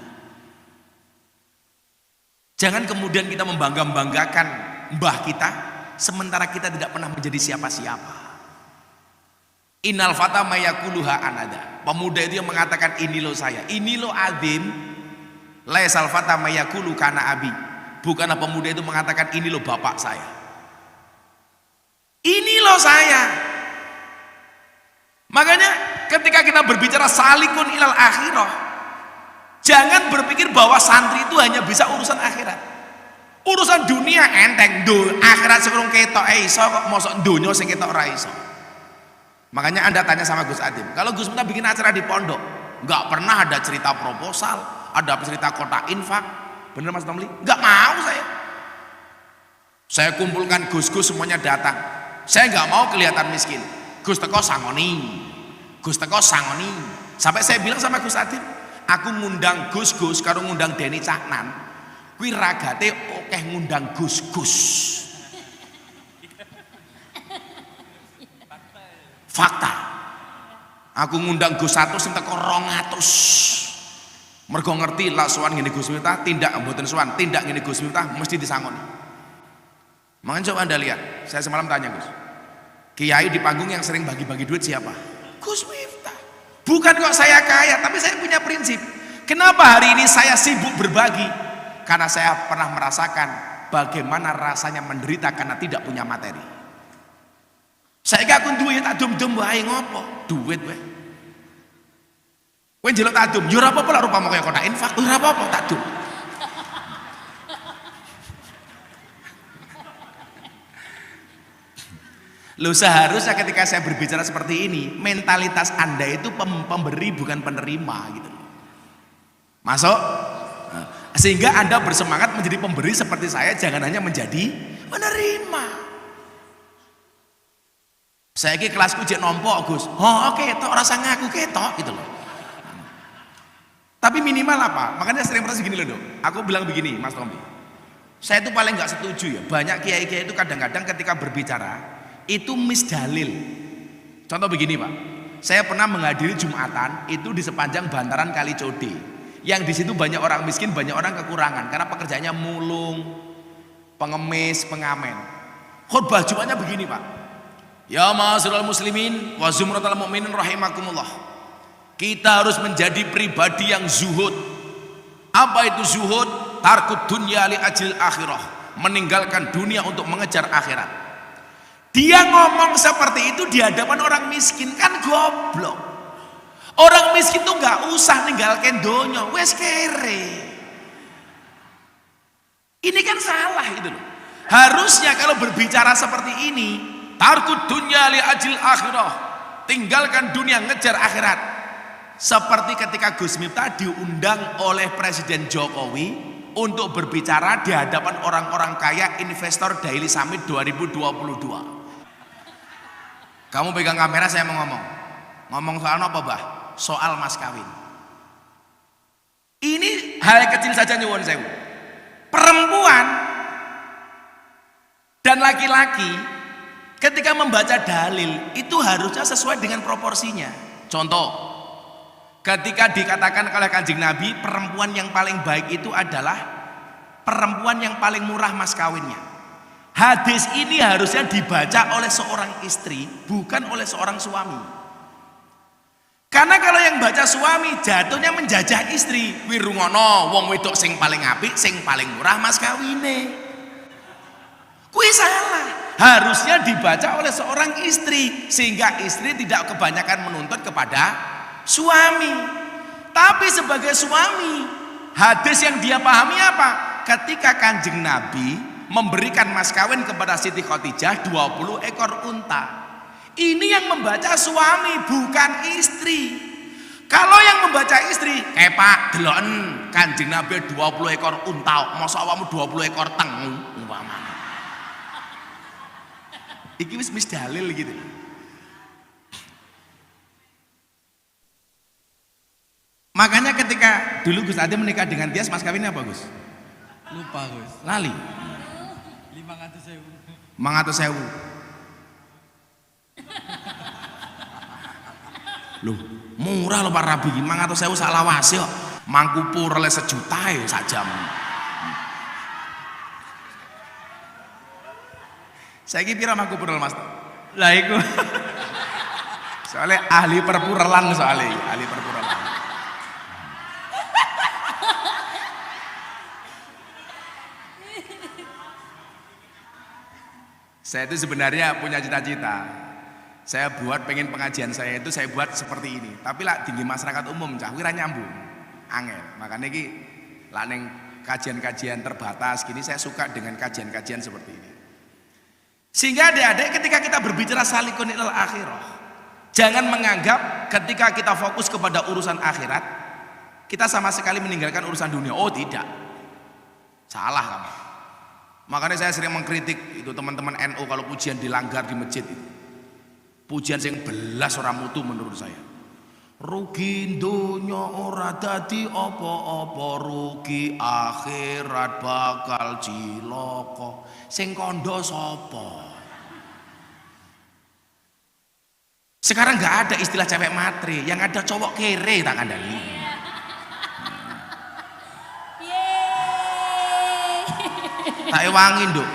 Jangan kemudian kita membangga-banggakan mbah kita sementara kita tidak pernah menjadi siapa-siapa. Innal fata mayakuluha anada. Pemuda itu yang mengatakan ini loh saya, ini loh Adim. Laisal fata mayakulu kana abi. Bukanlah pemuda itu mengatakan ini loh bapak saya. Ini loh saya. Makanya ketika kita berbicara salikun ilal akhirah, jangan berpikir bahwa santri itu hanya bisa urusan akhirat. Urusan dunia enteng, akhirat sekurang ketok iso kok mosok dunia sing ketok ora iso. Makanya Anda tanya sama Gus Adim, kalau Gus Miftah bikin acara di pondok, nggak pernah ada cerita proposal, ada cerita kotak infak, bener Mas Tomli? Nggak mau saya. Saya kumpulkan Gus-Gus semuanya datang. Saya nggak mau kelihatan miskin. Gus teko sangoni, Gus teko sangoni. Sampai saya bilang sama Gus Adim, aku ngundang Gus-Gus karo ngundang Denny Caknan. Kuwi ragate akeh ngundang Gus-Gus. Fakta. Aku ngundang Gus 1 sing teko 200. Mergo ngerti lah sowan ngene Gus Miftah, tindak mboten sowan, tindak ngene Gus Miftah mesti disangoni. Makanya coba Anda lihat, saya semalam tanya Gus, kiai di panggung yang sering bagi-bagi duit siapa? Gus Miftah. Bukan kok saya kaya, tapi saya punya prinsip. Kenapa hari ini saya sibuk berbagi? Karena saya pernah merasakan bagaimana rasanya menderita karena tidak punya materi. Saya gak duit tak dum-dum wae ngopo? Duit wae. Kowe njeluk tak dum, yo ora apa-apa lah rupamu kaya kotak infak, ora apa-apa tak dum. Loh seharusnya ketika saya berbicara seperti ini, mentalitas Anda itu pemberi bukan penerima gitu. Masuk? Sehingga Anda bersemangat menjadi pemberi seperti saya, jangan hanya menjadi penerima. Saya ki kelasku jek nompo Gus. Oh oke, tok rasa ngaku ketok gitu loh. Tapi minimal apa? Makanya sering pernah segini loh dong. Aku bilang begini Mas Tommy. Saya itu paling nggak setuju ya. Banyak kiai-kiai itu kadang-kadang ketika berbicara itu misdalil. Contoh begini Pak. Saya pernah menghadiri Jumatan itu di sepanjang bantaran Kali Code. Yang di situ banyak orang miskin, banyak orang kekurangan karena pekerjaannya mulung, pengemis, pengamen. Khutbah Jumatnya begini Pak. Ya ma'asyiral muslimin wa zumratal mu'minin rahimakumullah. Kita harus menjadi pribadi yang zuhud. Apa itu zuhud? Tarkut dunya li ajil akhirah. Meninggalkan dunia untuk mengejar akhirat. Dia ngomong seperti itu di hadapan orang miskin, kan goblok. Orang miskin tuh nggak usah ninggalkan dunia, wes kere. Ini kan salah itu loh. Harusnya kalau berbicara seperti ini, tarkud dunya li ajil akhirah, tinggalkan dunia ngejar akhirat. Seperti ketika Gus Miftah diundang oleh Presiden Jokowi untuk berbicara di hadapan orang-orang kaya investor Daily Summit 2022. Kamu pegang kamera, saya mau ngomong soal apa bah? Soal mas kawin. Ini hal kecil saja nyuwun sewu. Perempuan dan laki-laki ketika membaca dalil itu harusnya sesuai dengan proporsinya. Contoh, ketika dikatakan oleh Kanjeng Nabi perempuan yang paling baik itu adalah perempuan yang paling murah mas kawinnya. Hadis ini harusnya dibaca oleh seorang istri, bukan oleh seorang suami. Karena kalau yang baca suami jatuhnya menjajah istri. Wirungono wong wedok sing paling apik, sing paling murah mas kawine. Kuwi salah. Harusnya dibaca oleh seorang istri sehingga istri tidak kebanyakan menuntut kepada suami. Tapi sebagai suami, hadis yang dia pahami apa? Ketika Kanjeng Nabi memberikan mas kawin kepada Siti Khadijah 20 ekor unta. Ini yang membaca suami bukan istri. Kalau yang membaca istri, Pak deloken Kanjeng Nabi 20 ekor unta, masa awakmu 20 ekor tengu umpamane. Iki wis dalil gitu. Makanya ketika dulu Gus Ade menikah dengan Tias, mas kawinnya apa Gus? Lupa Gus. Lali. 500.000. 500.000. Loh, murah loh Pak Rabi, 500.000 sak lawase kok. Mangku pur le sejuta ya sak jam. Saiki pira mangku pur Mas? Lah iku. Soalnya ahli perpurelan soalnya, ahli perpurelan. Saya itu sebenarnya punya cita-cita. Saya buat pengen pengajian saya itu saya buat seperti ini. Tapi lah tinggi masyarakat umum cah wira nyambung. Angel. Makanya iki lah ning kajian-kajian terbatas gini saya suka dengan kajian-kajian seperti ini. Sehingga adik-adik ketika kita berbicara salikun ilal akhirah, jangan menganggap ketika kita fokus kepada urusan akhirat kita sama sekali meninggalkan urusan dunia. Oh tidak. Salah kamu. Makanya saya sering mengkritik itu teman-teman NU kalau pujian dilanggar di masjid itu. Pujian sing belas ora mutu menurut saya. Rugi dunya ora dadi apa-apa, rugi akhirat bakal cilaka. Sing kandha sapa? Sekarang nggak ada istilah cewek matre, yang ada cowok kere tak kandani. Tak ewangi nduk.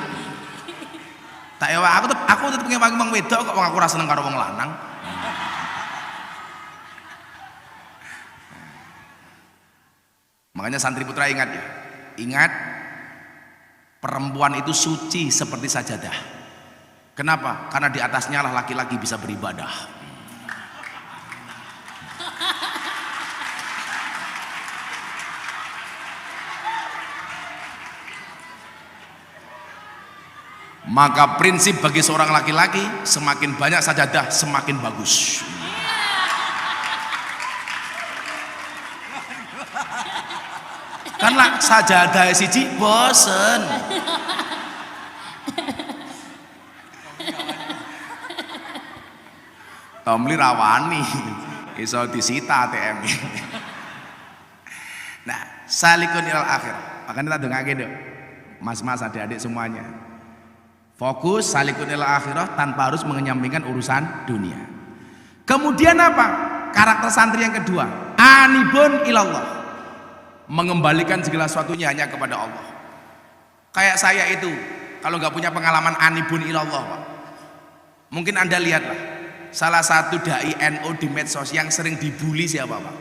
Tak ewa aku tetep pengen wong wedok kok aku ora seneng karo wong lanang. Makanya santri putra ingat ya. Ingat perempuan itu suci seperti sajadah. Kenapa? Karena di atasnya lah laki-laki bisa beribadah. Maka prinsip bagi seorang laki-laki semakin banyak sajadah semakin bagus. Karena sajadah siji bosen. Tomli rawani iso disita ATM. Nah, salikun ilal akhir. Makanya kita dongake dok. Mas-mas adik-adik semuanya. Fokus salikun ilal akhirah tanpa harus mengenyampingkan urusan dunia. Kemudian apa? Karakter santri yang kedua, anibun ilallah. Mengembalikan segala sesuatunya hanya kepada Allah. Kayak saya itu, kalau nggak punya pengalaman anibun ilallah, Pak. Mungkin Anda lihatlah, salah satu dai NU di medsos yang sering dibully siapa, Pak?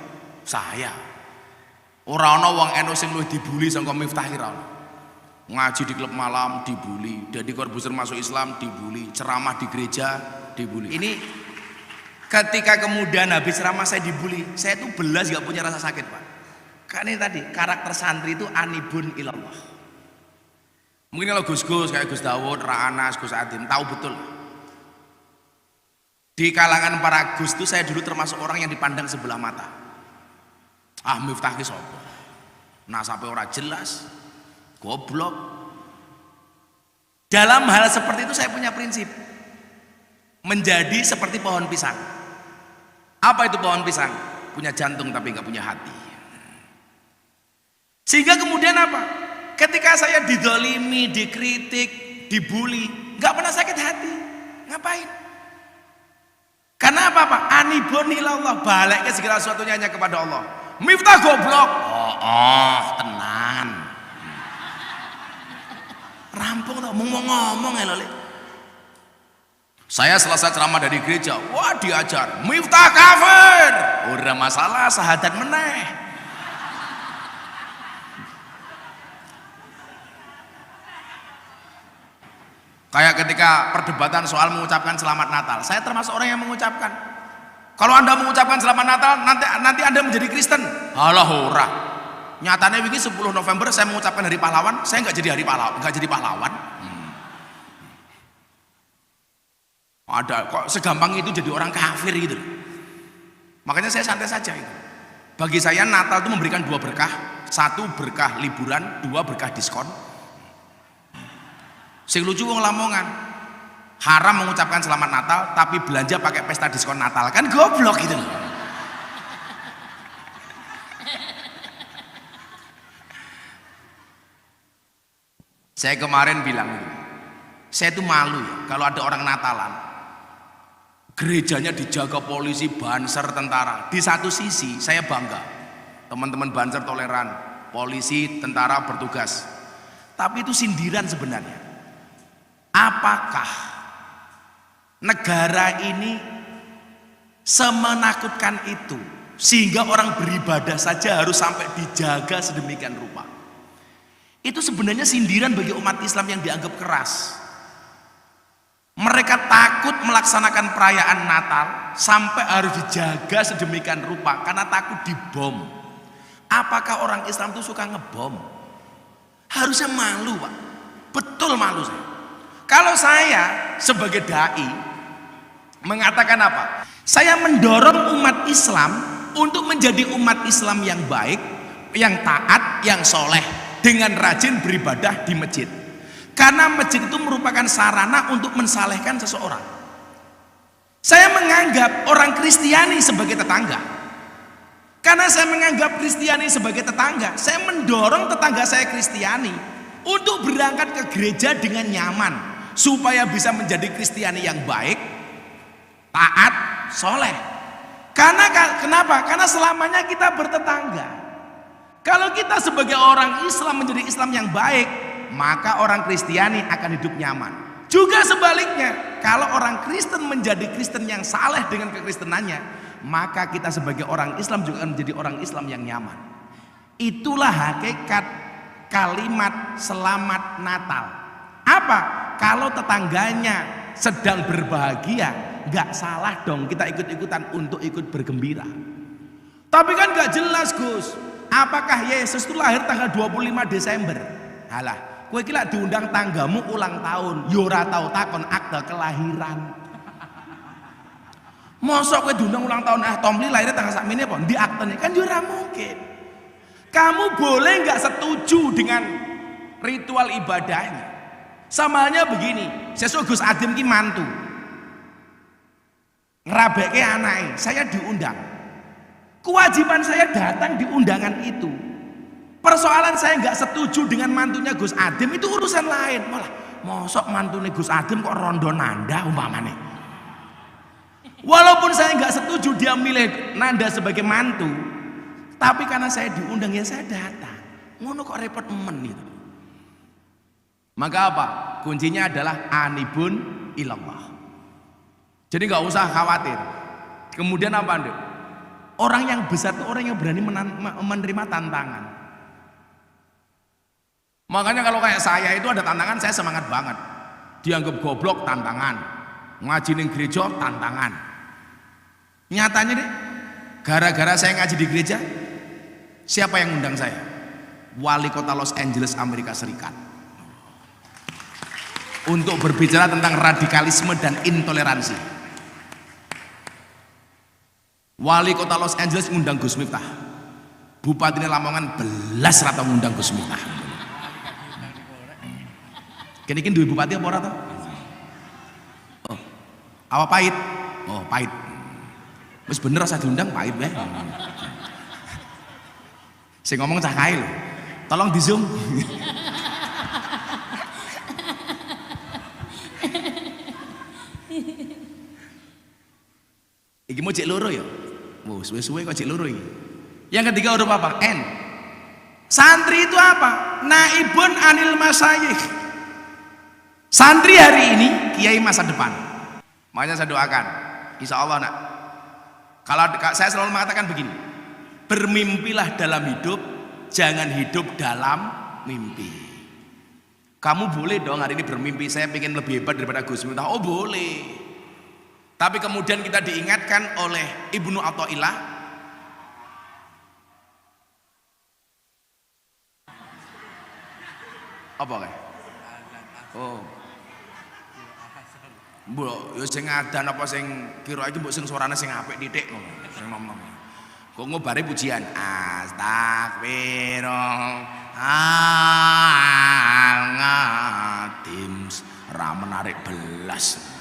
Saya. Ora ana wong NU sing luwih dibully sangka Miftah Hira. Ngaji di klub malam dibully, Deddy Corbuzier masuk Islam dibully, ceramah di gereja dibully. Ini ketika kemudian habis ceramah saya dibully, saya tuh belas gak punya rasa sakit Pak. Karena ini tadi karakter santri itu anibun ilallah. Mungkin kalau Gus-Gus kayak Gus Dawud, Ra'anas, Gus Adim tahu betul. Di kalangan para Gus itu saya dulu termasuk orang yang dipandang sebelah mata. Ah Miftah ki sapa? Nasabe ora jelas. Goblok. Dalam hal seperti itu saya punya prinsip menjadi seperti pohon pisang. Apa itu pohon pisang? Punya jantung tapi nggak punya hati. Sehingga kemudian apa? ketika saya didolimi, dikritik, dibully, nggak pernah sakit hati. Ngapain? Karena apa Pak? Anibun ilallah, balik ke segala sesuatunya hanya kepada Allah. Miftah goblok. Oh, tenan. Rampung tau, mau ngomong ya loli. Saya selesai ceramah dari gereja, wah diajar, Miftah kafir. Udah masalah, sahadat meneh. Kayak ketika perdebatan soal mengucapkan selamat Natal, saya termasuk orang yang mengucapkan. Kalau Anda mengucapkan selamat Natal, nanti Anda menjadi Kristen. Alah ora. Nyatanya wingi 10 November saya mengucapkan hari pahlawan, saya nggak jadi pahlawan. Ada kok segampang itu jadi orang kafir gitu. Makanya saya santai saja itu. Bagi saya Natal itu memberikan dua berkah, satu berkah liburan, dua berkah diskon. Sing lucu wong Lamongan, haram mengucapkan selamat Natal tapi belanja pakai pesta diskon Natal, kan goblok gitu loh. Saya kemarin bilang, saya itu malu ya kalau ada orang Natalan, gerejanya dijaga polisi, banser, tentara. Di satu sisi saya bangga, teman-teman banser toleran, polisi, tentara bertugas. Tapi itu sindiran sebenarnya. Apakah negara ini semenakutkan itu sehingga orang beribadah saja harus sampai dijaga sedemikian rupa? Itu sebenarnya sindiran bagi umat Islam yang dianggap keras. Mereka takut melaksanakan perayaan Natal sampai harus dijaga sedemikian rupa karena takut dibom. Apakah orang Islam itu suka ngebom? Harusnya malu Pak, betul malu saya. Kalau saya sebagai dai mengatakan apa? Saya mendorong umat Islam untuk menjadi umat Islam yang baik, yang taat, yang soleh, dengan rajin beribadah di masjid. Karena masjid itu merupakan sarana untuk mensalehkan seseorang. Saya menganggap orang Kristiani sebagai tetangga. Karena saya menganggap Kristiani sebagai tetangga, saya mendorong tetangga saya Kristiani untuk berangkat ke gereja dengan nyaman, supaya bisa menjadi Kristiani yang baik, taat, soleh. Karena kenapa? Karena selamanya kita bertetangga. Kalau kita sebagai orang Islam menjadi Islam yang baik, maka orang Kristiani akan hidup nyaman. Juga sebaliknya, kalau orang Kristen menjadi Kristen yang saleh dengan kekristenannya, maka kita sebagai orang Islam juga akan menjadi orang Islam yang nyaman. Itulah hakikat kalimat selamat Natal. Apa? Kalau tetangganya sedang berbahagia, nggak salah dong kita ikut-ikutan untuk ikut bergembira. Tapi kan nggak jelas Gus, apakah Yesus itu lahir tanggal 25 Desember? Halah, kowe iki lak diundang tanggamu ulang tahun, yo ora tau takon akte kelahiran. Mosok kowe diundang ulang tahun, Tomli lahirnya tanggal sakmene apa? Di aktene kan yo ora mungkin. Kamu boleh nggak setuju dengan ritual ibadahnya? Sama halnya begini, sesuk Gus Adim ki mantu ngerabeke anake, saya diundang. Kewajiban saya datang di undangan itu. Persoalan saya nggak setuju dengan mantunya Gus Adim itu urusan lain. Malah mosok mantunya Gus Adim kok rondo nanda umpamane. Walaupun saya nggak setuju dia milih nanda sebagai mantu, tapi karena saya diundang ya saya datang. Ngono kok repot men gitu. Maka apa? Kuncinya adalah anibun ilallah. Jadi nggak usah khawatir. Kemudian apa Nduk? Orang yang besar itu orang yang berani menerima tantangan. Makanya kalau kayak saya itu ada tantangan, saya semangat banget. Dianggap goblok, tantangan. Ngaji di gereja, tantangan. Nyatanya deh, gara-gara saya ngaji di gereja, siapa yang undang saya? Wali kota Los Angeles, Amerika Serikat. Untuk berbicara tentang radikalisme dan intoleransi. Wali kota Los Angeles ngundang Gus Miftah. Bupati Lamongan belas rata ngundang Gus Miftah. Kini duwe bupati apa ora to? Oh. Apa pahit? Oh, pahit. Wis bener rasa diundang pahit wae. Sing ngomong cah kae lho. Tolong di zoom. Iki mau cek loro ya? Wow, suwe-suwe kok cek loro ini. Yang ketiga huruf apa? N. Santri itu apa? Naibun anil masayikh. Santri hari ini, kiai masa depan. Makanya saya doakan, insya Allah nak. Kalau saya selalu mengatakan begini, bermimpilah dalam hidup, jangan hidup dalam mimpi. Kamu boleh dong hari ini bermimpi, saya ingin lebih hebat daripada Gus Miftah. Oh boleh. Tapi kemudian kita diingatkan oleh Ibnu Athaillah, apa kayak? Oh, mbok yo sing ngadan apa sing kira iki mbok sing suarane sing apik titik ngono, sing nom-nom. Kok ngobare pujian astagfirullah ra menarik belas.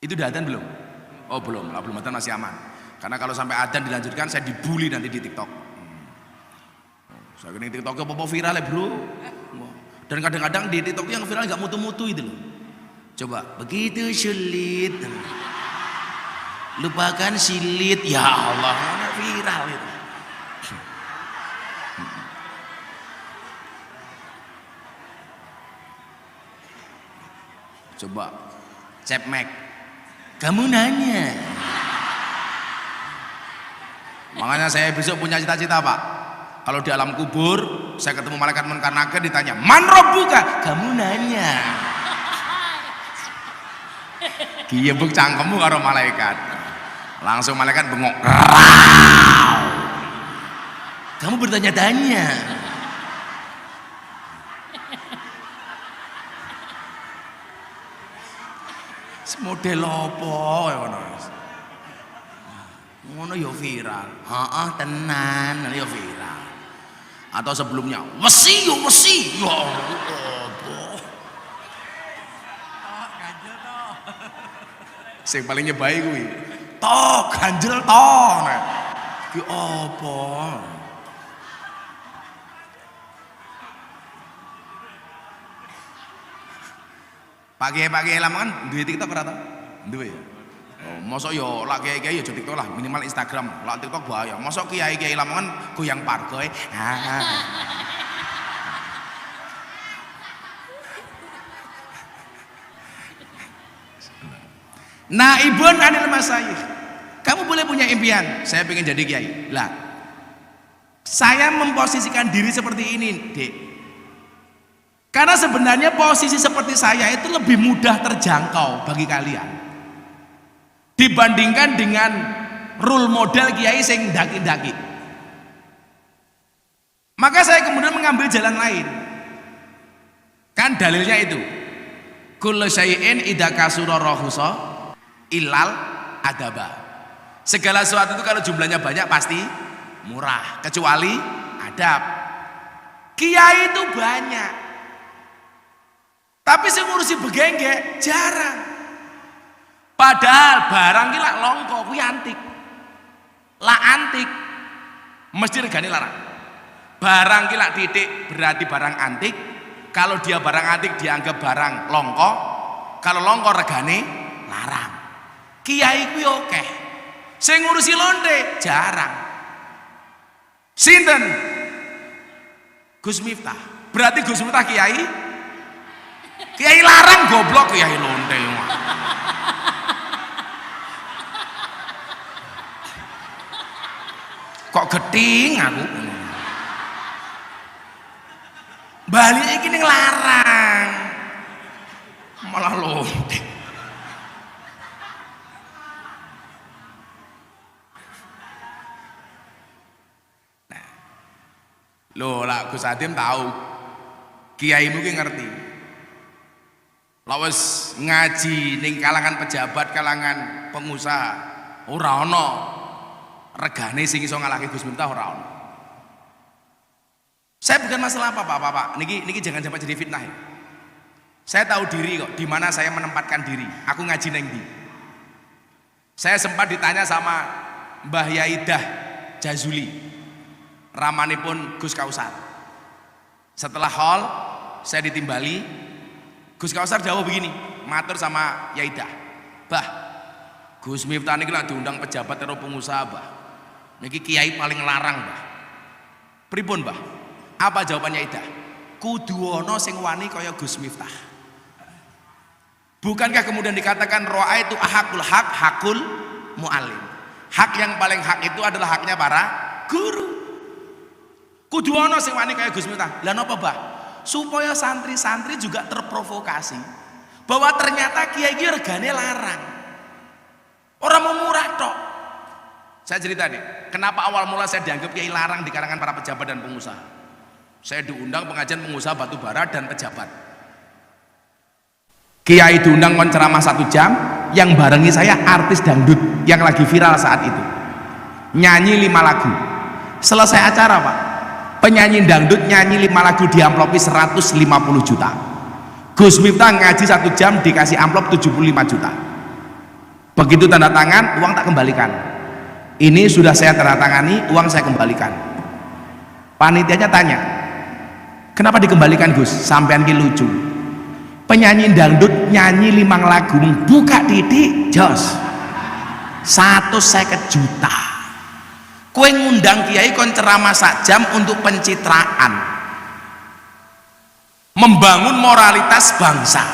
Itu udah adzan belum? Oh belum, lah belum adzan masih aman. Karena kalau sampai adzan dilanjutkan saya dibully nanti di TikTok. Saya kira TikToknya apa viral ya bro. Dan kadang-kadang di TikTok yang viral nggak mutu-mutu itu loh. Coba begitu sulit, lupakan silit, ya Allah viral itu. Coba cepmek. Kamu nanya. Makanya saya besok punya cita-cita Pak. Kalau di alam kubur saya ketemu malaikat munkar nakir ditanya, "Man rabbuka?" Kamu nanya. Giyebuk cangkemmu karo malaikat. Langsung malaikat bengok. Kamu bertanya-tanya. Model apa ngono. Ngono ya viral. Heeh tenan ya viral. Atau sebelumnya wesi yo wesi. Ya Allah. Ganjel toh. Sing paling nyebai kuwi. Toh ganjel toh. Ki apa? Pagi-pagi lamongan duwe TikTok ora ta? Duwe ya. Oh, mosok yo lak kiai-kiai yo TikTok lah, minimal Instagram. Lak TikTok bahaya. Mosok kiai-kiai lamongan goyang pargo. Naibun anil masayikh. Kamu boleh punya impian, saya pengen jadi kiai. Lah, saya memposisikan diri seperti ini, Dek. Karena sebenarnya posisi seperti saya itu lebih mudah terjangkau bagi kalian dibandingkan dengan role model kiai sing daki-daki. Maka saya kemudian mengambil jalan lain. Kan dalilnya itu. Kullu syai'in idza kasura rahusa ilal adaba. Segala sesuatu itu kalau jumlahnya banyak pasti murah, kecuali adab. Kiai itu banyak. Tapi sing ngurusi begengge jarang. Padahal barang ki lak longko kuwi antik. Lah antik mesti regane larang. Barang ki lak titik berarti barang antik. Kalau dia barang antik dianggap barang longko. Kalau longko regane larang. Kiai kuwi akeh. Sing ngurusi lonte jarang. Sinten? Gus Miftah. Berarti Gus Miftah kiai. Kiai larang goblok kiai lonte. Kok geting aku. Balik iki ning larang. Malah lonte. Nah. Loh, lah Gus Adim tahu. Kiaimu ki ngerti. Lawes ngaji ning kalangan pejabat, kalangan pengusaha ora ana regane sing iso ngalahke Gus Miftah ora ana. Saya bukan masalah apa-apa, Pak. Niki jangan sampai jadi fitnah ya. Saya tahu diri kok, di mana saya menempatkan diri. Aku ngaji neng ndi. Saya sempat ditanya sama Mbah Yaidah Jazuli, ramanipun Gus Kausar. Setelah hall saya ditimbali, Gus Kausar jawab begini, matur sama Yaidah, "Bah, Gus Miftah niki lak diundang pejabat karo pengusaha, Bah. Niki kiai paling larang, Bah." Pripun, Bah? Apa jawabannya Yaidah? Kudu ana sing wani kaya Gus Miftah. Bukankah kemudian dikatakan roa itu ahakul hak, hakul mu'alim. Hak yang paling hak itu adalah haknya para guru. Kudu ana sing wani kaya Gus Miftah. Lah napa, Bah? Supaya santri-santri juga terprovokasi bahwa ternyata kiai iki regane larang. Orang mau murah tok. Saya cerita nih, kenapa awal mula saya dianggap kiai larang di kalangan para pejabat dan pengusaha. Saya diundang pengajian pengusaha batu bara dan pejabat. Kiai diundang kon ceramah 1 jam, yang barengi saya artis dangdut yang lagi viral saat itu. Nyanyi 5 lagu. Selesai acara, Pak, penyanyi dangdut nyanyi 5 lagu diamplopi 150 juta. Gus Miftah ngaji 1 jam dikasih amplop 75 juta. Begitu tanda tangan, uang tak kembalikan. Ini sudah saya tanda tangani, uang saya kembalikan. Panitianya tanya, "Kenapa dikembalikan, Gus? Sampean ki lucu. Penyanyi dangdut nyanyi 5 lagu, buka titik jos 150 juta. Kue ngundang kiai kon ceramah 1 jam untuk pencitraan, membangun moralitas bangsa.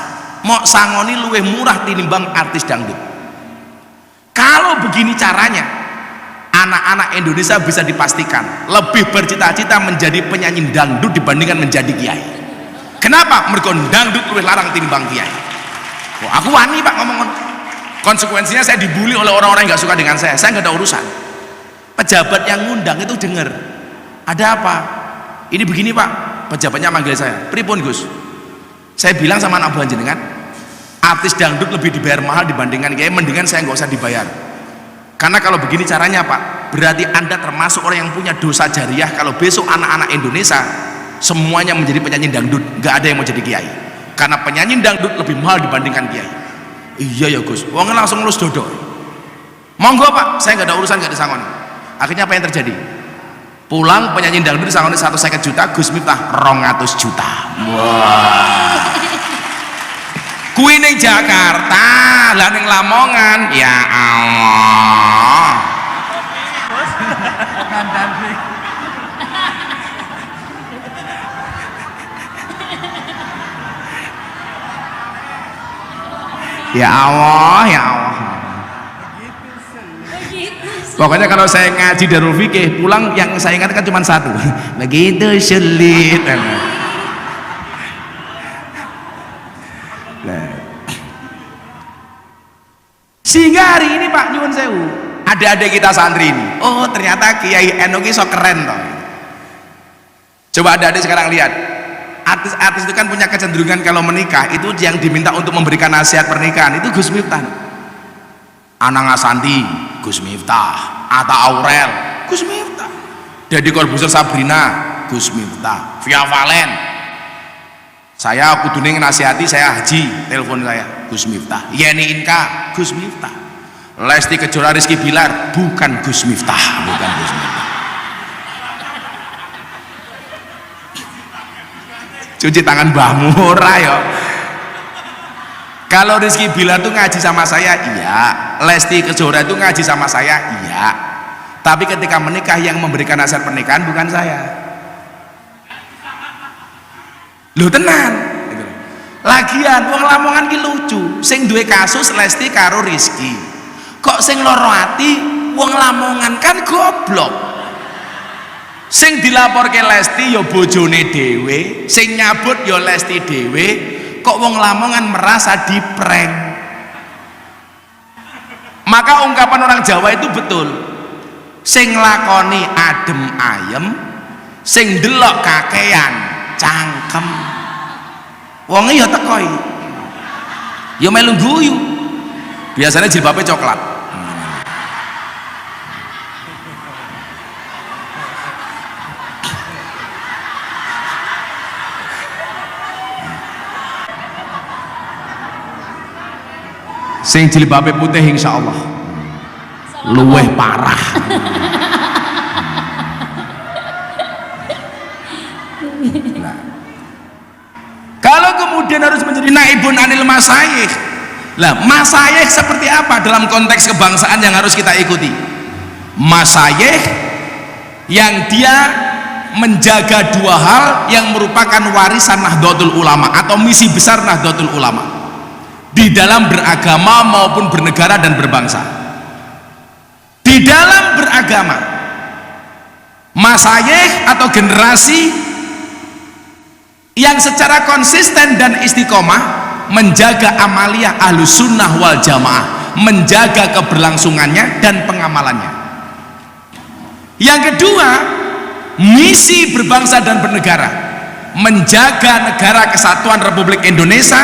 Mok sangoni luwih murah tinimbang artis dangdut. Kalau begini caranya, anak-anak Indonesia bisa dipastikan lebih bercita-cita menjadi penyanyi dangdut dibandingkan menjadi kiai. Kenapa? Mergo dangdut luwih larang tinimbang kiai. Oh, aku wani, Pak, ngomong. Konsekuensinya saya dibully oleh orang-orang yang gak suka dengan saya gak ada urusan. Pejabat yang ngundang itu dengar, "Ada apa? Ini begini, Pak." Pejabatnya manggil saya, "Pripun, Gus?" Saya bilang sama anak buah jenengan, artis dangdut lebih dibayar mahal dibandingkan kiai, mendingan saya nggak usah dibayar. Karena kalau begini caranya, Pak, berarti Anda termasuk orang yang punya dosa jariah kalau besok anak-anak Indonesia semuanya menjadi penyanyi dangdut, nggak ada yang mau jadi kiai. Karena penyanyi dangdut lebih mahal dibandingkan kiai. Iya ya, Gus. Wong langsung lulus dodo. Monggo, Pak, saya nggak ada urusan, nggak disangoni. Akhirnya apa yang terjadi? Pulang penyanyi dangdut disangoni 150 juta, Gus Miftah 200 juta. Wah. Kuwi ning Jakarta, lah ning Lamongan, ya Allah. Ya Allah, ya Allah. Pokoknya kalau saya ngaji Darul Fikih, pulang yang saya ingat kan cuma satu. Begitu sulit. Sehingga hari ini, Pak, nyuwun sewu, adik-adik kita santri ini, oh ternyata Kiai Eno ki so keren toh. Coba adik-adik sekarang lihat, artis-artis itu kan punya kecenderungan kalau menikah itu yang diminta untuk memberikan nasihat pernikahan itu Gus Miftah. Anang Asanti, Gus Miftah. Atta Aurel, Gus Miftah. Deddy Corbuzier Sabrina, Gus Miftah. Via Valen, saya kuduning nasihati, saya haji, telepon saya, Gus Miftah. Yeni Inka, Gus Miftah. Lesti Kejora Rizky Bilar, bukan Gus Miftah, bukan Gus Miftah. Cuci tangan mbahmu ora ya. Kalau Rizky Bilar tuh ngaji sama saya, iya. Lesti Kejora itu ngaji sama saya, iya. Tapi ketika menikah yang memberikan nasihat pernikahan bukan saya. Loh tenan. Lagian wong Lamongan ki lucu, sing duwe kasus Lesti karo Rizky. Kok sing loro ati wong Lamongan kan goblok. Sing dilaporke Lesti ya bojone dhewe, sing nyabut ya Lesti dhewe. Kok wong Lamongan merasa diprank. Maka ungkapan orang Jawa itu betul, sing lakoni adem ayem, sing delok kakean cangkem. Wonge ya teko iki ya melu guyu, biasanya jilbabe coklat. Sing jilbabe putih insyaallah. luweh parah. Nah, kalau kemudian harus menjadi naibun anil masayikh, lah masayikh seperti apa dalam konteks kebangsaan yang harus kita ikuti? Masayikh yang dia menjaga dua hal yang merupakan warisan Nahdlatul Ulama atau misi besar Nahdlatul Ulama di dalam beragama maupun bernegara dan berbangsa. Di dalam beragama, masayikh atau generasi yang secara konsisten dan istiqomah menjaga amaliyah ahlus sunnah wal jamaah, menjaga keberlangsungannya dan pengamalannya. Yang kedua, misi berbangsa dan bernegara, menjaga negara kesatuan Republik Indonesia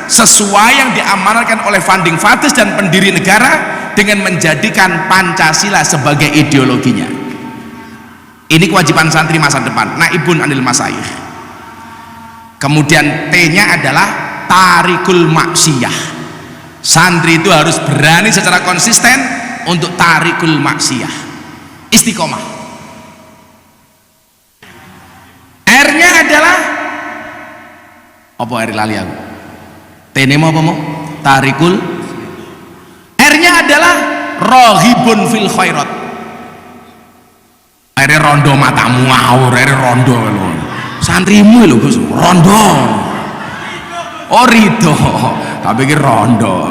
sesuai yang diamanatkan oleh founding fathers dan pendiri negara dengan menjadikan Pancasila sebagai ideologinya. Ini kewajiban santri masa depan, naibun anil masayikh. Kemudian T-nya adalah tarikul maksiyah. Santri itu harus berani secara konsisten untuk tarikul maksiyah, istiqomah. R-nya adalah apa? R lali aku. T-nya mau apa mau? Tarikul. R-nya adalah rohibun fil khairat. R-nya rondo matamu ngawur, R-nya rondo lho. Santrimu lho Gus, rondo. Oh Rido, tak pikir rondo.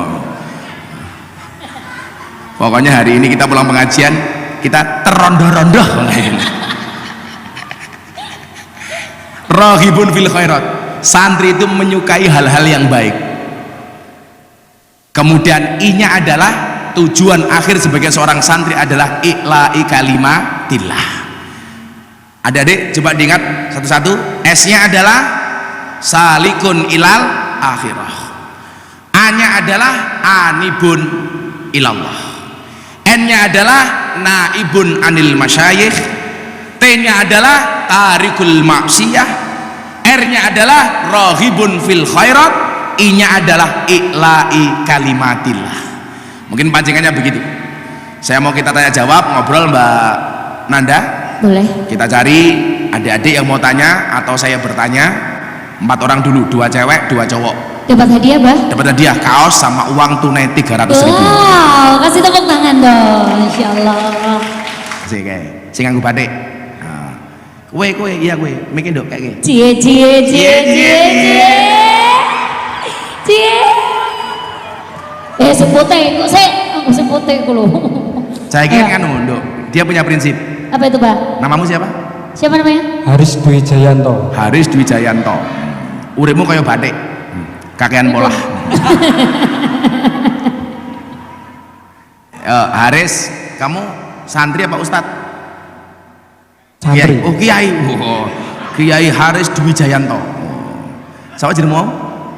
Pokoknya hari ini kita pulang pengajian, kita terondo-rondo. Rohibun fil khairat. Santri itu menyukai hal-hal yang baik. Kemudian I-nya adalah tujuan akhir sebagai seorang santri adalah ikla'i kalimatillah. Adik-adik coba diingat satu-satu. S-nya adalah salikun ilal akhirah. A-nya adalah anibun ilallah. N-nya adalah naibun anil masyayikh. T-nya adalah tarikul maksiyah. R-nya adalah rohibun fil khairat. I-nya adalah ikla'i kalimatillah. Mungkin pancingannya begitu. Saya mau kita tanya jawab, ngobrol Mbak Nanda. Boleh. Kita cari adik-adik yang mau tanya atau saya bertanya. 4 orang dulu, 2 cewek 2 cowok. Dapat hadiah, Bah? Dapat hadiah kaos sama uang tunai 300.000. Wow, kasih tepuk tangan dong, insyaallah. Sing kae, sing nganggo batik. Nah. Kowe iya kowe, mikir nduk kayak Cie cie cie cie cie. Cie. Sepute kok sih, aku sepute ku lho. Saya kira kan nduk, dia punya prinsip. Apa itu, Bah? Namamu siapa? Siapa namanya? Haris Dwi Jayanto. Haris Dwi Jayanto. Uripmu kaya batik. Kakean polah. Haris, kamu santri apa ustad? Santri. Oh kiai. Oh, Kiai Haris Dwi Jayanto. Siapa jenengmu?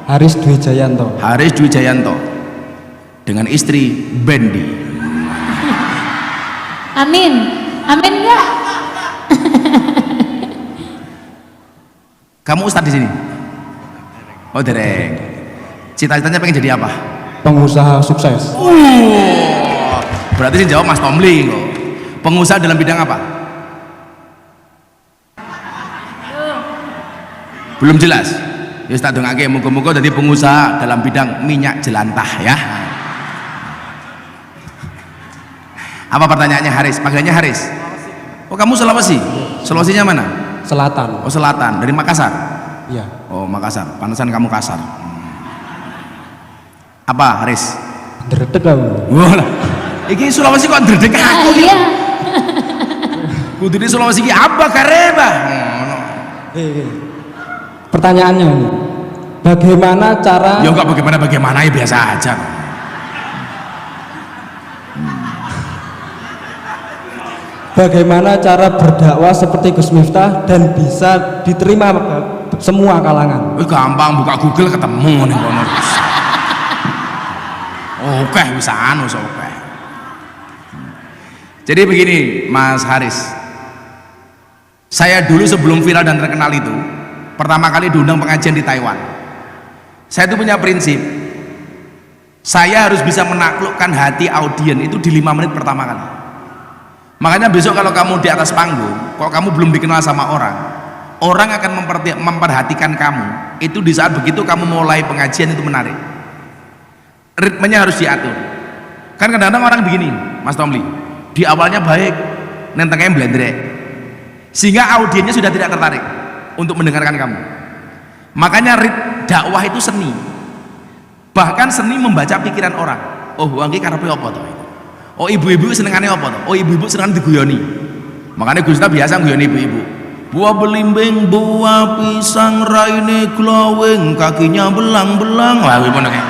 Haris Dwi Jayanto. Haris Dwi Jayanto. Dengan istri Bendi. Amin. Amin enggak? Kamu ustad di sini? Oh dereng. Cita-citanya pengen jadi apa? Pengusaha sukses. Berarti sih jawab Mas Tomli kok. Pengusaha dalam bidang apa? Belum jelas. Ya tak dongake muga-muga jadi pengusaha dalam bidang minyak jelantah ya. Apa pertanyaannya Haris? Panggilannya Haris. Oh kamu Sulawesi? Sulawesinya mana? Selatan. Oh selatan. Dari Makassar? Iya. Oh Makassar. Pantesan kamu kasar. Apa Haris? Dredeg kamu. Wah, iki Sulawesi kok ndredeg aku iki. Iya. Kudune Sulawesi iki apa kareba? Pertanyaannya ini, bagaimana cara? Ya enggak bagaimana ya biasa aja. Bagaimana cara berdakwah seperti Gus Miftah dan bisa diterima semua kalangan? Gampang buka Google ketemu nih kono. Oke, bisa anu oke. Jadi begini, Mas Haris. Saya dulu sebelum viral dan terkenal itu, pertama kali diundang pengajian di Taiwan. Saya itu punya prinsip. Saya harus bisa menaklukkan hati audien itu di 5 menit pertama kali. Makanya besok kalau kamu di atas panggung, kok kamu belum dikenal sama orang, orang akan memperhatikan kamu. Itu di saat begitu kamu mulai pengajian itu menarik. Ritmenya harus diatur. Kan kadang-kadang orang begini, Mas Tomli, di awalnya baik, nentengnya blendrek, sehingga audiennya sudah tidak tertarik untuk mendengarkan kamu. Makanya dakwah itu seni, bahkan seni membaca pikiran orang. Oh wangi karepe apa toh? Oh ibu-ibu senengannya apa toh? Oh ibu-ibu senengan diguyoni. Makanya Gusta biasa guyoni ibu-ibu. Buah belimbing, buah pisang, raine glowing, kakinya belang-belang. Wah gimana kayak?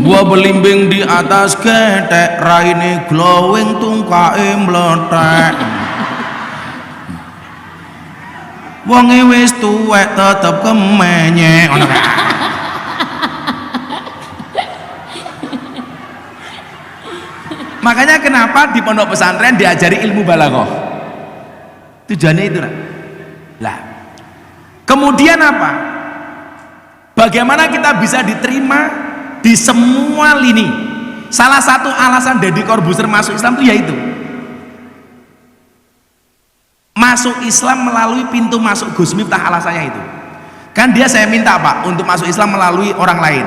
Buah belimbing di atas ketek, raine glowing, tungkae meletek. Wonge wis tuwek tetep kemenyek. Ngono kae. Makanya kenapa di pondok pesantren diajari ilmu balaghah? Tujuannya itu lah. Kemudian apa? Bagaimana kita bisa diterima di semua lini? Salah satu alasan Deddy Corbuzier masuk Islam itu yaitu masuk Islam melalui pintu masuk Gus Miftah. Alasannya itu kan dia, saya minta Pak untuk masuk Islam melalui orang lain.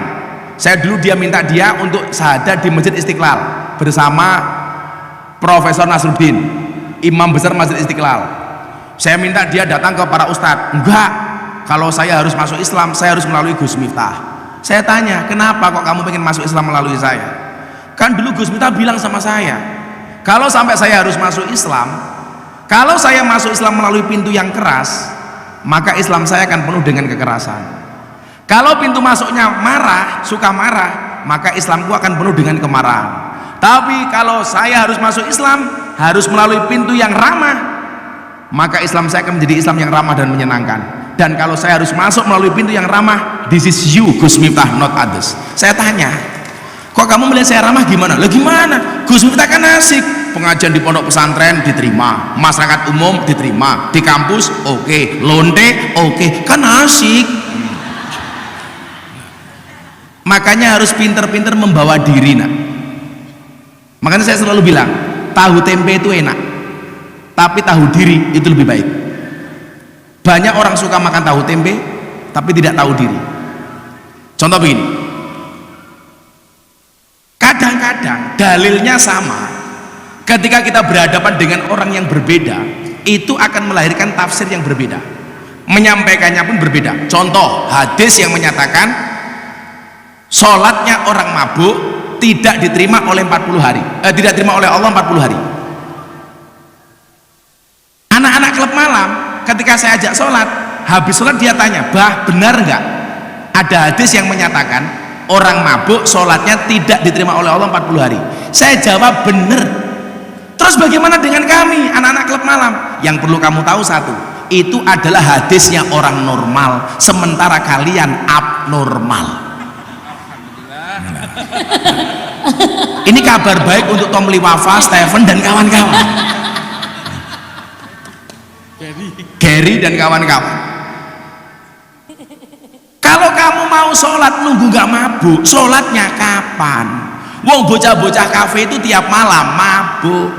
Saya dulu minta dia untuk syahadat di Masjid Istiqlal bersama Profesor Nasruddin, imam besar Masjid Istiqlal. Saya minta dia datang ke para ustadz. Enggak, kalau saya harus masuk Islam saya harus melalui Gus Miftah. Saya tanya, kenapa kok kamu pengen masuk Islam melalui saya? Kan dulu Gus Miftah bilang sama saya, kalau sampai saya harus masuk Islam, kalau saya masuk Islam melalui pintu yang keras, maka Islam saya akan penuh dengan kekerasan. Kalau pintu masuknya marah, suka marah, maka Islamku akan penuh dengan kemarahan. Tapi kalau saya harus masuk Islam, harus melalui pintu yang ramah, maka Islam saya akan menjadi Islam yang ramah dan menyenangkan. Dan kalau saya harus masuk melalui pintu yang ramah, this is you Gus Miftah, not others. Saya tanya, kok kamu melihat saya ramah gimana? Lah gimana? Gus Miftah kan asik, pengajian di pondok pesantren diterima, masyarakat umum diterima, di kampus oke, lonte oke, kan asik. Makanya harus pinter-pinter membawa diri nak. Makanya saya selalu bilang, tahu tempe itu enak, tapi tahu diri itu lebih baik. Banyak orang suka makan tahu tempe tapi tidak tahu diri. Contoh begini, kadang-kadang dalilnya sama, ketika kita berhadapan dengan orang yang berbeda, itu akan melahirkan tafsir yang berbeda, menyampaikannya pun berbeda. Contoh hadis yang menyatakan sholatnya orang mabuk tidak diterima oleh 40 hari, tidak diterima oleh Allah 40 hari. Anak-anak klub malam ketika saya ajak sholat, habis sholat dia tanya, bah benar nggak ada hadis yang menyatakan orang mabuk sholatnya tidak diterima oleh Allah 40 hari? Saya jawab benar. Terus bagaimana dengan kami anak-anak klub malam? Yang perlu kamu tahu satu, itu adalah hadisnya orang normal, sementara kalian abnormal. Ini kabar baik untuk Tomli Wafa, Stephen dan kawan-kawan, Gary dan kawan-kawan. Kalau kamu mau sholat nunggu gak mabuk, sholatnya kapan? Wong bocah-bocah kafe itu tiap malam mabuk.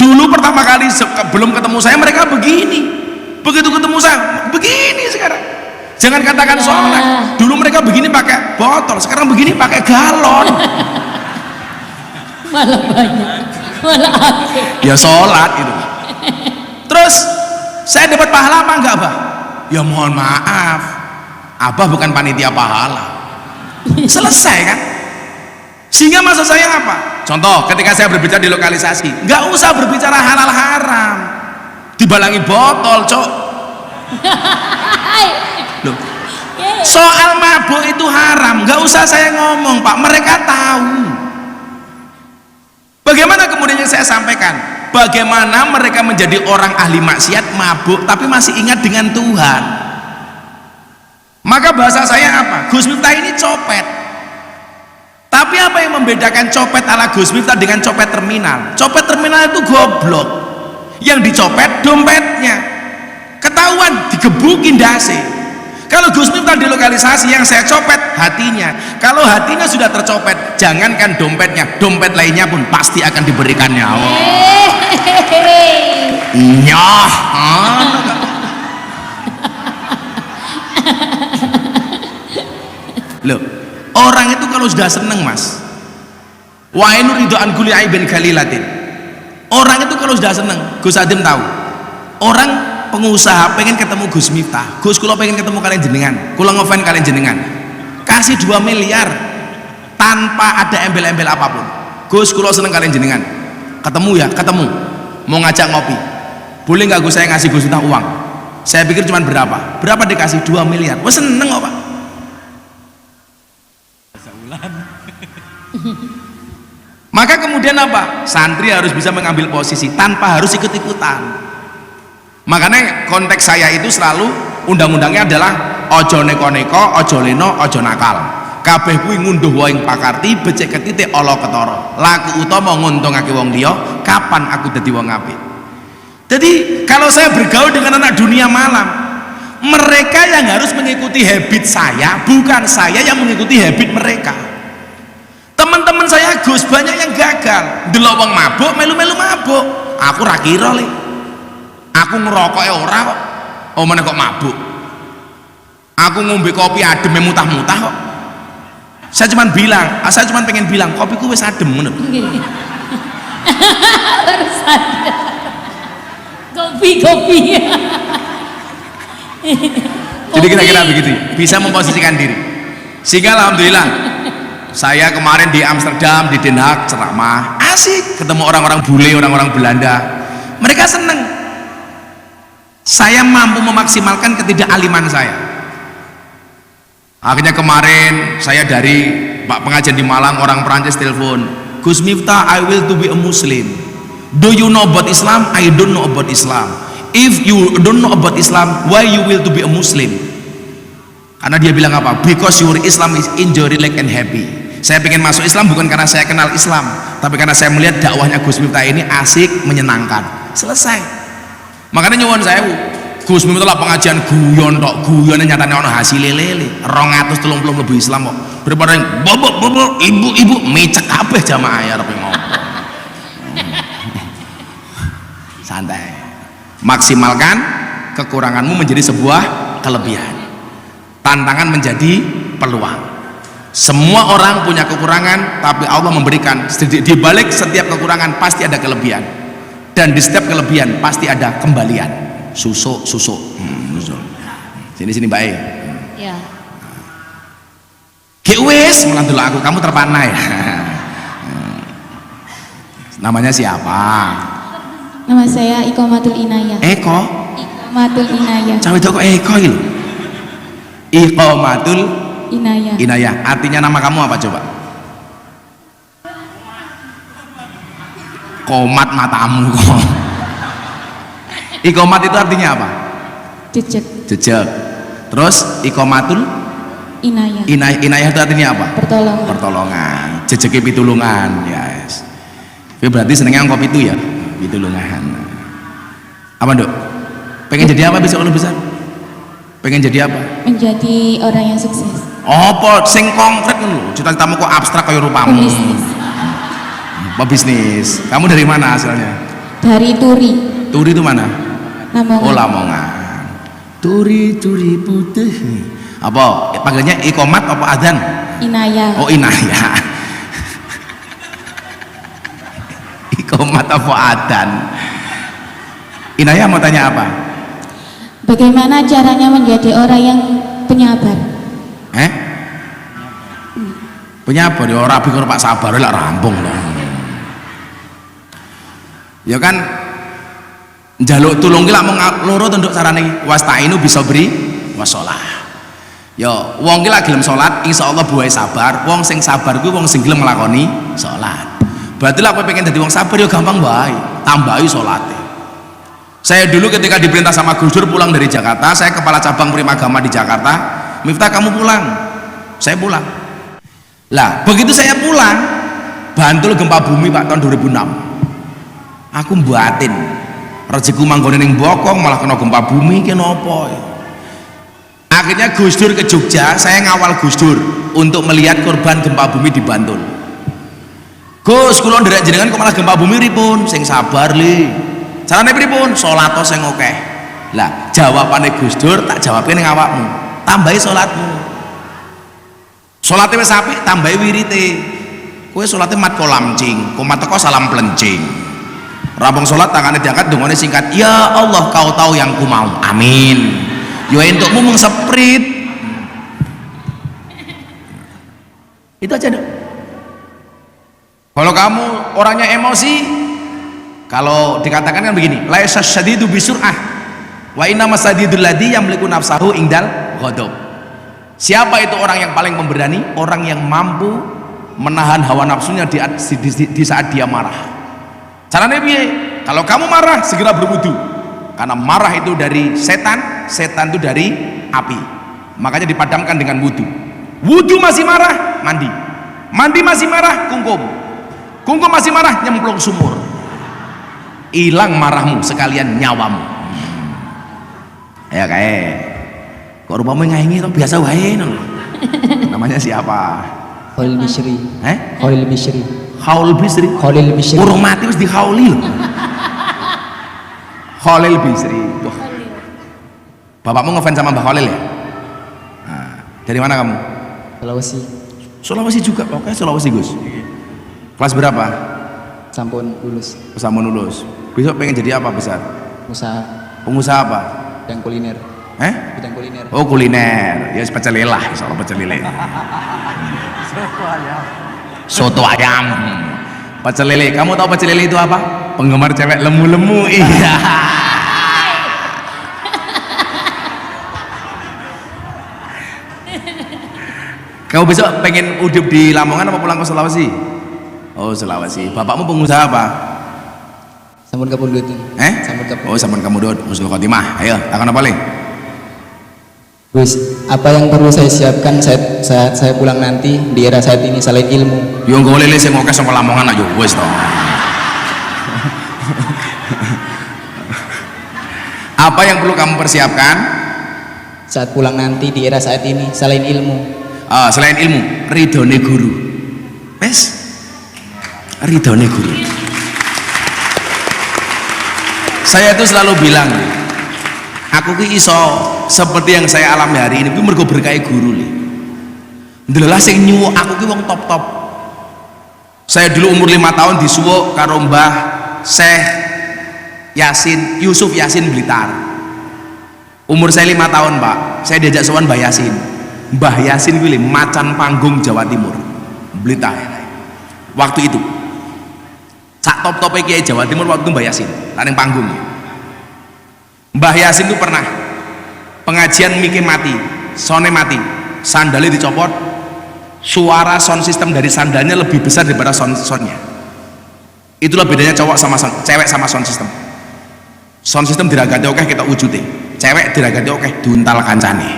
Dulu pertama kali belum ketemu saya mereka begini, begitu ketemu saya begini. Sekarang jangan katakan sholat, dulu mereka begini pakai botol, sekarang begini pakai galon. Malah banyak, malah akeh. Ya sholat itu. Terus saya dapat pahala apa enggak, Abah? Ya mohon maaf, Abah bukan panitia pahala. Selesai kan? Sehingga maksud saya apa? Contoh ketika saya berbicara di lokalisasi, nggak usah berbicara halal haram, dibalangi botol cok. Loh, soal mabuk itu haram, nggak usah saya ngomong Pak, mereka tahu. Bagaimana kemudian yang saya sampaikan, bagaimana mereka menjadi orang ahli maksiat mabuk tapi masih ingat dengan Tuhan. Maka bahasa saya apa? Gus Miftah ini copet, tapi apa yang membedakan copet ala Gus Miftah dengan copet terminal? Copet terminal itu goblok, yang dicopet dompetnya, ketahuan digebukin dasi. Kalau Gus Miftah dilokalisasi, yang saya copet hatinya. Kalau hatinya sudah tercopet, jangankan dompetnya, dompet lainnya pun pasti akan diberikannya. Nyah. Loh, orang itu kalau sudah seneng mas, wa inu ridhoan kuli aibin khalilatin. Orang itu kalau sudah seneng, Gus Adim tahu. Orang pengusaha pengen ketemu Gus Miftah, Gus kula pengen ketemu kalian jenengan, kula ngefan kalian jenengan, kasih 2 miliar tanpa ada embel-embel apapun. Gus kula seneng kalian jenengan, ketemu ya, ketemu, mau ngajak ngopi, boleh nggak Gus saya ngasih Gus Miftah uang? Saya pikir cuma berapa dikasih 2 miliar, wah seneng kok Pak. Maka kemudian apa? Santri harus bisa mengambil posisi tanpa harus ikut-ikutan. Makanya konteks saya itu selalu undang-undangnya adalah ojo neko-neko, ojo leno, ojo nakal. Kabeh kuwi ngunduh waing pakarti, becek ketitik ala ketara. Laku utama nguntungake wong liya, kapan aku dadi wong apik. Jadi kalau saya bergaul dengan anak dunia malam, mereka yang harus mengikuti habit saya, bukan saya yang mengikuti habit mereka. Teman-teman saya Gus banyak yang gagal, delok wong mabuk, melu-melu mabuk. Aku ra kira le. Aku ngerokoke ora kok. Oh meneh kok mabuk. Aku ngombe kopi adem mutah-mutah kok. Saya cuma pengen bilang kopiku wis adem ngono. Harus ada kopi. Jadi kira-kira begitu, bisa memposisikan diri. Sehingga alhamdulillah saya kemarin di Amsterdam, di Den Haag ceramah, asik ketemu orang-orang bule, orang-orang Belanda. Mereka seneng. Saya mampu memaksimalkan ketidakaliman saya. Akhirnya kemarin saya dari Pak pengajian di Malang, orang Perancis telepon, Gus Miftah, I will to be a Muslim. Do you know about Islam? I don't know about Islam. If you don't know about Islam, why you will to be a Muslim? Karena dia bilang apa? Because your Islam is enjoy, relax and happy. Saya pengen masuk Islam bukan karena saya kenal Islam, tapi karena saya melihat dakwahnya Gus Miftah ini asik, menyenangkan. Selesai. Makanya nyuwun saya, Gus Miftah lah pengajian guyon tok, guyone nyatane ana hasile lele. 230 lebih Islam kok. Daripada bobok ibu-ibu mecek kabeh jamaah ya arep ngopo. Santai. Maksimalkan kekuranganmu menjadi sebuah kelebihan. Tantangan menjadi peluang. Semua orang punya kekurangan, tapi Allah memberikan di balik setiap kekurangan pasti ada kelebihan, dan di setiap kelebihan pasti ada kembalian. Susuk. Sini Mbak E. Ya. Wis melantul aku, kamu terpana ya. Namanya siapa? Nama saya Ikomatul Inayah. Eko. Ikomatul Inayah. Cawe kok Eko itu. Ikomatul Inayah. Inayah. Artinya nama kamu apa coba? Komat matamu kok. Ikomat itu artinya apa? Jejak. Terus ikomatul Inayah. Inayah itu artinya apa? Pertolongan. Pertolongan. Jejeki pitulungan. Yes. Tapi berarti senengnya ngkop itu ya? Pitulungan. Apa Dok? Pengen jadi apa besok kalau besar? Pengen jadi apa? Menjadi orang yang sukses. Apa sing konkret lho, cita-citamu kok abstrak kayak rupamu. Pebisnis. Pebisnis. Kamu dari mana asalnya? Dari Turi. Turi itu mana? Lamongan. Oh Lamongan. Turi putih. Apa? Panggilnya ikomat apa adzan? Inayah. Oh Inayah. Ikomat apa adzan? Inayah mau tanya apa? Bagaimana caranya menjadi orang yang penyabar? Penyabar ya ora bingung Pak sabar lah rampung lah. Ya kan njaluk tulung ki lak mung loro to nduk carane wastainu bisa beri wasolah. Ya wong ki lak gelem salat insyaallah buahe sabar. Wong sing sabar kuwi wong sing gelem nglakoni salat. Berarti lak kowe pengen dadi wong sabar ya gampang wae, tambahi salate. Saya dulu ketika diperintah sama Gus Dur pulang dari Jakarta, saya kepala cabang Primagama di Jakarta. Miftah kamu pulang, saya pulang. Lah begitu saya pulang, Bantul gempa bumi Pak tahun 2006. Aku mbatin, rezekiku manggone ning Bokong malah kena gempa bumi ki napa ya. Akhirnya Gus Dur ke Jogja, saya ngawal Gus Dur untuk melihat korban gempa bumi di Bantul. Gus, kula nderek jenengan kok malah gempa bumi ripun? Sing sabar li. Carane pripun? Salat sing akeh. Lah, jawabane Gus Dur tak jawabke ning awakmu. Tambahi salatmu. Salate wis apik, tambahi wirite. Kowe salate mat kolamcing, komat teko salam plencing. Rampung salat tangane diangkat dongane singkat. Ya Allah, kau tahu yang ku mau. Amin. Yo entukmu mung seprit. Itu aja dong. Kalau kamu orangnya emosi, kalau dikatakan kan begini, laisa syadidu bisur'ah wa inna masadidul ladzi yamliku nafsahu indal ghadab. Siapa itu orang yang paling pemberani? Orang yang mampu menahan hawa nafsunya di saat dia marah. Caranya piye? Kalau kamu marah, segera berwudu. Karena marah itu dari setan, setan itu dari api. Makanya dipadamkan dengan wudu. Wudu masih marah, mandi. Mandi masih marah, kungkum. Kungkum masih marah, nyemplung sumur. Hilang marahmu sekalian nyawamu. Ya kayak kok rupamu ngaingi tuh biasa wae no. Namanya siapa? Khalil Bishri. Khalil Bishri. Khalil Bishri. Khalil Bishri. Urung mati wis dihauli lho. Khalil Bishri. Tuh. Bapakmu ngefans sama Mbah Khalil ya? Nah, dari mana kamu? Sulawesi. Sulawesi juga. Oke, Sulawesi Gus. Kelas berapa? Sampun lulus. Sampun lulus. Besok pengen jadi apa besar? Usaha Pengusaha apa? bidang kuliner. Bidang kuliner. Oh kuliner. Ya pecel lele lah, soal pecel lele. Soto ayam. Pecel lele. Kamu tahu pecel lele itu apa? Penggemar cewek lemu-lemu. Iya. Kamu besok pengen hidup di Lamongan apa pulang ke Sulawesi? Oh Sulawesi. Bapakmu pengusaha apa? Sampun kapundhut. Sampun kapundhut. Oh sampun kapundhut. Husnul khotimah. Ayo, akan apa lagi? Gus, apa yang perlu saya siapkan saat saya pulang nanti di era saat ini selain ilmu? Yo nggo lele sing oke saka Lamongan aja wis to. Apa yang perlu kamu persiapkan saat pulang nanti di era saat ini selain ilmu? Selain ilmu, ridhone guru. Wes, ridhone guru. Saya itu selalu bilang, aku ki iso seperti yang saya alami hari ini, ku mergo berkahi guru li. Ndelah sing nyuwuk aku ki wong top-top. Saya dulu umur 5 tahun disuwuk karo Mbah Syekh Yasin, Yusuf Yasin Blitar. Umur saya 5 tahun Pak, saya diajak sowan Mbah Yasin. Mbah Yasin kuwi macan panggung Jawa Timur, Blitar. Waktu itu, sak top-tope Kiai Jawa Timur waktu itu Mbah Yasin, ning panggung. Mbah Yasin itu pernah pengajian mikir mati, sone mati, sandalnya dicopot, suara sound system dari sandalnya lebih besar daripada soundnya. Itulah bedanya cowok sama cewek sama sound system. Sound system diragati oke kita wujudnya, cewek diragati oke diuntal kancane.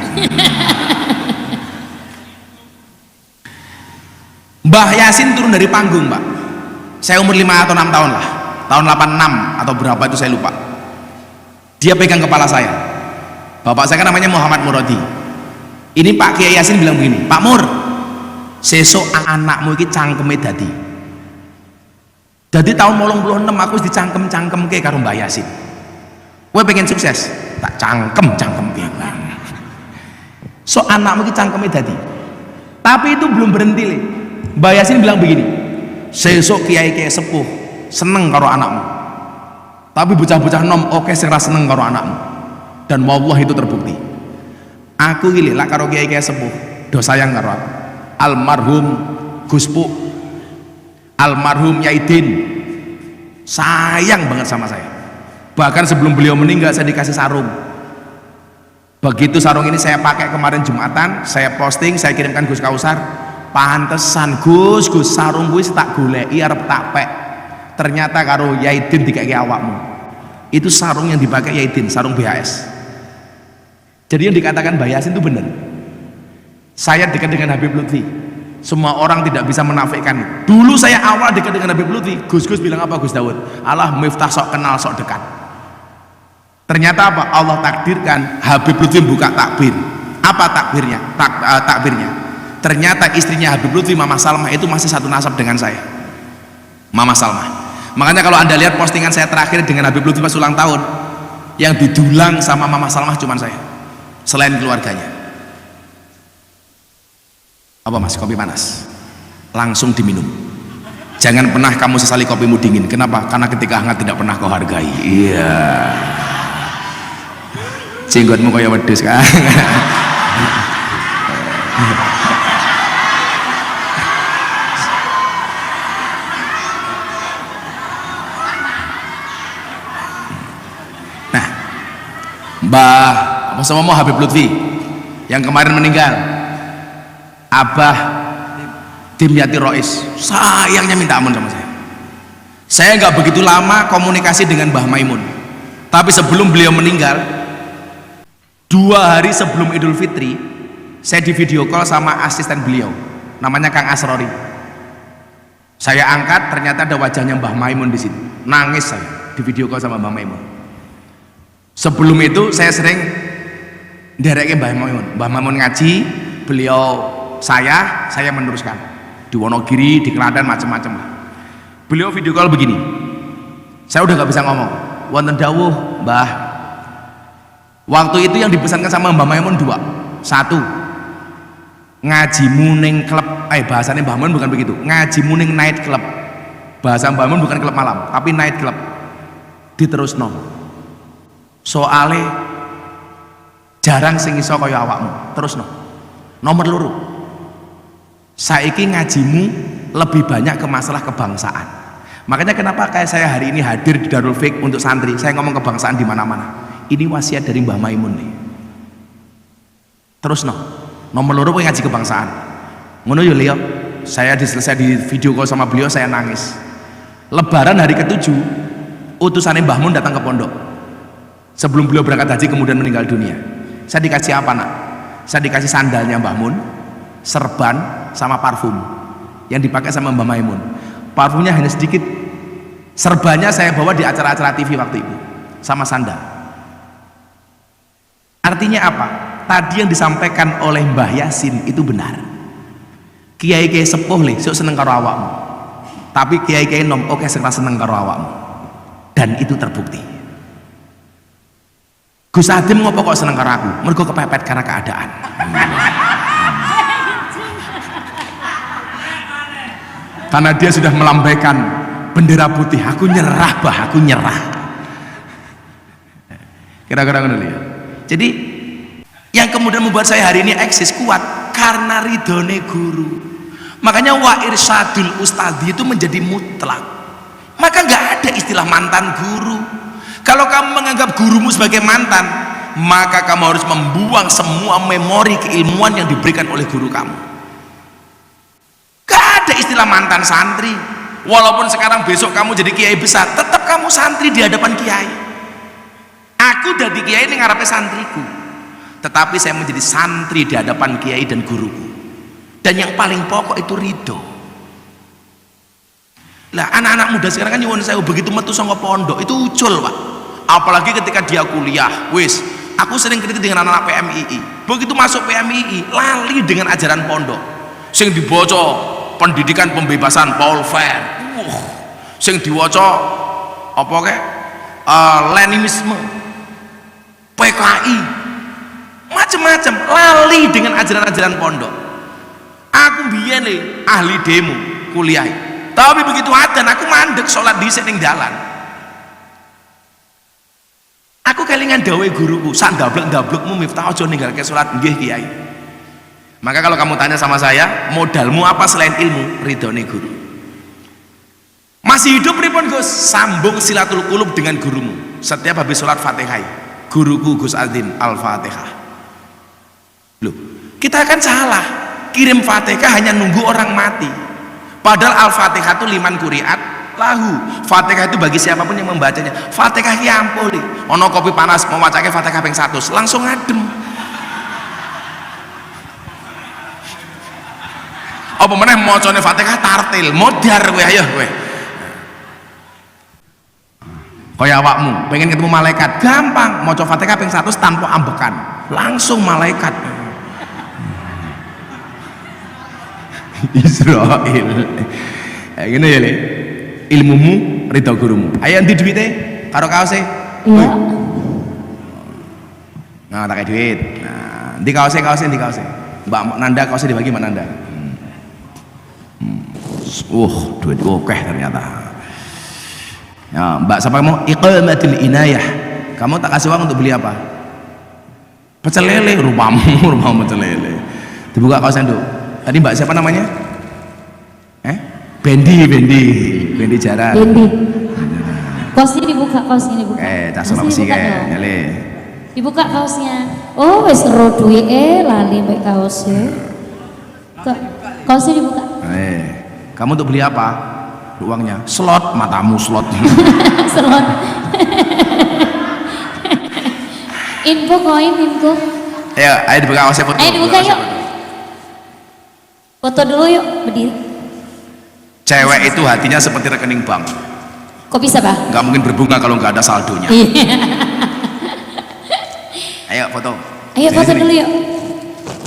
Mbah Yasin turun dari panggung Pak, saya umur 5 atau 6 tahun lah, tahun 86 atau berapa itu saya lupa. Dia pegang kepala saya. Bapak saya kan namanya Muhammad Muradi. Ini Pak Kiai Yasin bilang begini, Pak Mur, sesuk anakmu iki cangkeme dadi. Jadi tahun 86 aku wis dicangkem ke karo Mbah Yasin. Kowe pengen sukses, tak cangkem ke. So anakmu iki cangkeme dadi. Tapi itu belum berhenti le. Mbah Yasin bilang begini, sesuk kiai-kiai sepuh seneng karo anakmu. Tapi bocah-bocah nom oke sing ra seneng karo anakmu. Dan wallah itu terbukti. Aku iki lek karo kiai-kiai sepuh do sayang karo aku. Almarhum Guspu, almarhum Yaidin sayang banget sama saya. Bahkan sebelum beliau meninggal saya dikasih sarung. Begitu sarung ini saya pakai kemarin Jumatan, saya posting, saya kirimkan Gus Kausar. Pantesan Gus sarung gue tak goleki arep tak pek. Ternyata karo Yaidin dikake awakmu. Itu sarung yang dipakai Yaidin, sarung BHS. Jadi yang dikatakan Mbah Yasin itu benar. Saya dekat dengan Habib Lutfi. Semua orang tidak bisa menafikan. Dulu saya awal dekat dengan Habib Lutfi. Gus bilang apa Gus Dawud? Allah Miftah sok kenal sok dekat. Ternyata apa? Allah takdirkan Habib Lutfi buka takbir. Apa takbirnya? Ternyata istrinya Habib Lutfi, Mama Salmah, itu masih satu nasab dengan saya, Mama Salmah. Makanya kalau Anda lihat postingan saya terakhir dengan Habib Lutfi pas ulang tahun, yang didulang sama Mama Salmah cuma saya, selain keluarganya. Apa Mas, kopi panas? Langsung diminum. Jangan pernah kamu sesali kopimu dingin. Kenapa? Karena ketika hangat tidak pernah kau hargai. Iya. Jenggotmu kayak wedhus kan. Nah, Mbah apa sama Habib Lutfi yang kemarin meninggal, Abah Dimyati Rois, sayangnya minta ampun sama saya. Saya nggak begitu lama komunikasi dengan Mbah Maimun, tapi sebelum beliau meninggal, 2 hari sebelum Idul Fitri, saya di video call sama asisten beliau, namanya Kang Asrori. Saya angkat, ternyata ada wajahnya Mbah Maimun di situ. Nangis saya di video call sama Mbah Maimun. Sebelum itu saya sering ndereke Mbah Maimun. Mbah Maimun ngaji, beliau saya meneruskan di Wonogiri, di Klaten, macam-macam lah. Beliau video call begini, saya udah nggak bisa ngomong. Wonten dawuh Mbah, waktu itu yang dipesankan sama Mbah Maimun 2. 1, ngaji muning klub, bahasanya Mbah Maimun bukan begitu, ngaji muning night club. Bahasa Mbah Maimun bukan klub malam, tapi night club. Diterusno, soale jarang sing iso kaya awakmu. Terusno. Nomor 2, saiki ngajimu lebih banyak ke masalah kebangsaan. Makanya kenapa kayak saya hari ini hadir di Darul Fiqh untuk santri, saya ngomong kebangsaan di mana-mana. Ini wasiat dari Mbah Maimun nih. Terus nomor 2 kowe ngaji kebangsaan. Ngono yo Leo. Saya selesai di video call sama beliau, saya nangis. Lebaran hari ke-7, utusannya Mbah Mun datang ke pondok. Sebelum beliau berangkat haji kemudian meninggal dunia. Saya dikasih apa nak? Saya dikasih sandalnya Mbah Mun, serban, sama parfum yang dipakai sama Mbah Maimun. Parfumnya hanya sedikit, serbannya saya bawa di acara-acara TV waktu itu, sama sandal. Artinya apa? Tadi yang disampaikan oleh Mbah Yasin itu benar. Kiai-kiai sepuh le sok seneng karo awakmu, tapi kiai-kiai nom oke seneng karo awakmu, dan itu terbukti. Gus Adim ngopo kok seneng karo aku? Mergo kepepet karena keadaan. Karena dia sudah melambaikan bendera putih, aku nyerah Bah, aku nyerah. Kira-kira ngono ya. Jadi yang kemudian membuat saya hari ini eksis kuat karena ridhone guru. Makanya wa irsyadul ustadzi itu menjadi mutlak. Maka nggak ada istilah mantan guru. Kalau kamu menganggap gurumu sebagai mantan, maka kamu harus membuang semua memori keilmuan yang diberikan oleh guru kamu. Gak ada istilah mantan santri. Walaupun sekarang besok kamu jadi kiai besar, tetap kamu santri di hadapan kiai. Aku jadi kiai ini ngarepe santriku, tetapi saya menjadi santri di hadapan kiai dan guruku. Dan yang paling pokok itu ridho. Lah anak-anak muda sekarang kan nyuwun saya begitu metu saka pondok itu ucul Pak. Apalagi ketika dia kuliah, wis aku sering kritik dengan anak-anak PMII. Begitu masuk PMII lali dengan ajaran pondok. Sing dibaca pendidikan pembebasan Paul Fert, sing diwaca apa kek Leninisme, PKI, macam-macam, lali dengan ajaran-ajaran pondok. Aku biyen ahli demo kuliah, tapi begitu adzan aku mandek sholat dhisik ning dalan. Aku kelingan dawuh guruku, sak ndablek-ndablekmu Miftah aja ninggalke sholat. Nggih Kiai. Maka kalau kamu tanya sama saya, modalmu apa selain ilmu? Ridhone guru. Masih hidup pripun Gus? Sambung silatul qulub dengan gurumu. Setiap habis sholat Fatihah, guruku Gus Azim Al-Fatihah. Loh, kita kan salah. Kirim Fatihah hanya nunggu orang mati. Padahal Al-Fatihah itu liman kuriat lahu. Fatihah itu bagi siapapun yang membacanya. Fatihah ki ampun nih. Ono kopi panas mau wacake Fatihah ping 100, langsung adem. Apa meneh macane Fatihah tartil, modar kowe ayo kowe. Kaya awakmu pengen ketemu malaikat, gampang maca Fatihah ping 100 tanpa ambekan, langsung malaikat. Israel. Gini ya le, ilmumu ridho gurumu. Ayo nanti duitnya karo kaosnya. Iya. Nah tak kayak duit. Nah, di kaosnya. Mbak Nanda kaosnya dibagi Mbak Nanda. Duit oke ternyata. Ya, Mbak siapa mau iqamatul inayah. Kamu tak kasih uang untuk beli apa? Pecel lele, rumahmu pecel lele. Dibuka kaosnya dulu. Tadi Mbak siapa namanya? Bendi Jaran. Bendi. Kaosnya dibuka. Tak salah sih kayak nyale. Dibuka kaosnya. Oh, wes ro duwe lali mbek kaosnya. Kaosnya dibuka. Kamu untuk beli apa? Uangnya slot, matamu slot. Selon. Info koin. Ayo dibuka kaosnya foto. Ayo dibuka yuk. Foto dulu yuk, berdiri. Cewek itu hatinya seperti rekening bank. Kok bisa, Pak? Nggak mungkin berbunga kalau nggak ada saldonya. Ayo foto. Ayo foto dulu yuk.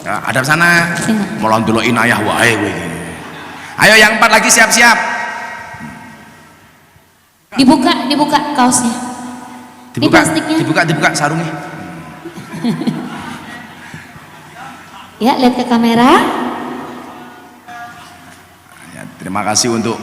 Ya, ada sana. Sini. Mau dulu inayah wae kowe. Ayo yang 4 lagi siap-siap. Dibuka kaosnya. Ini plastiknya. Dibuka sarungnya. Ya, lihat ke kamera. Ya, terima kasih untuk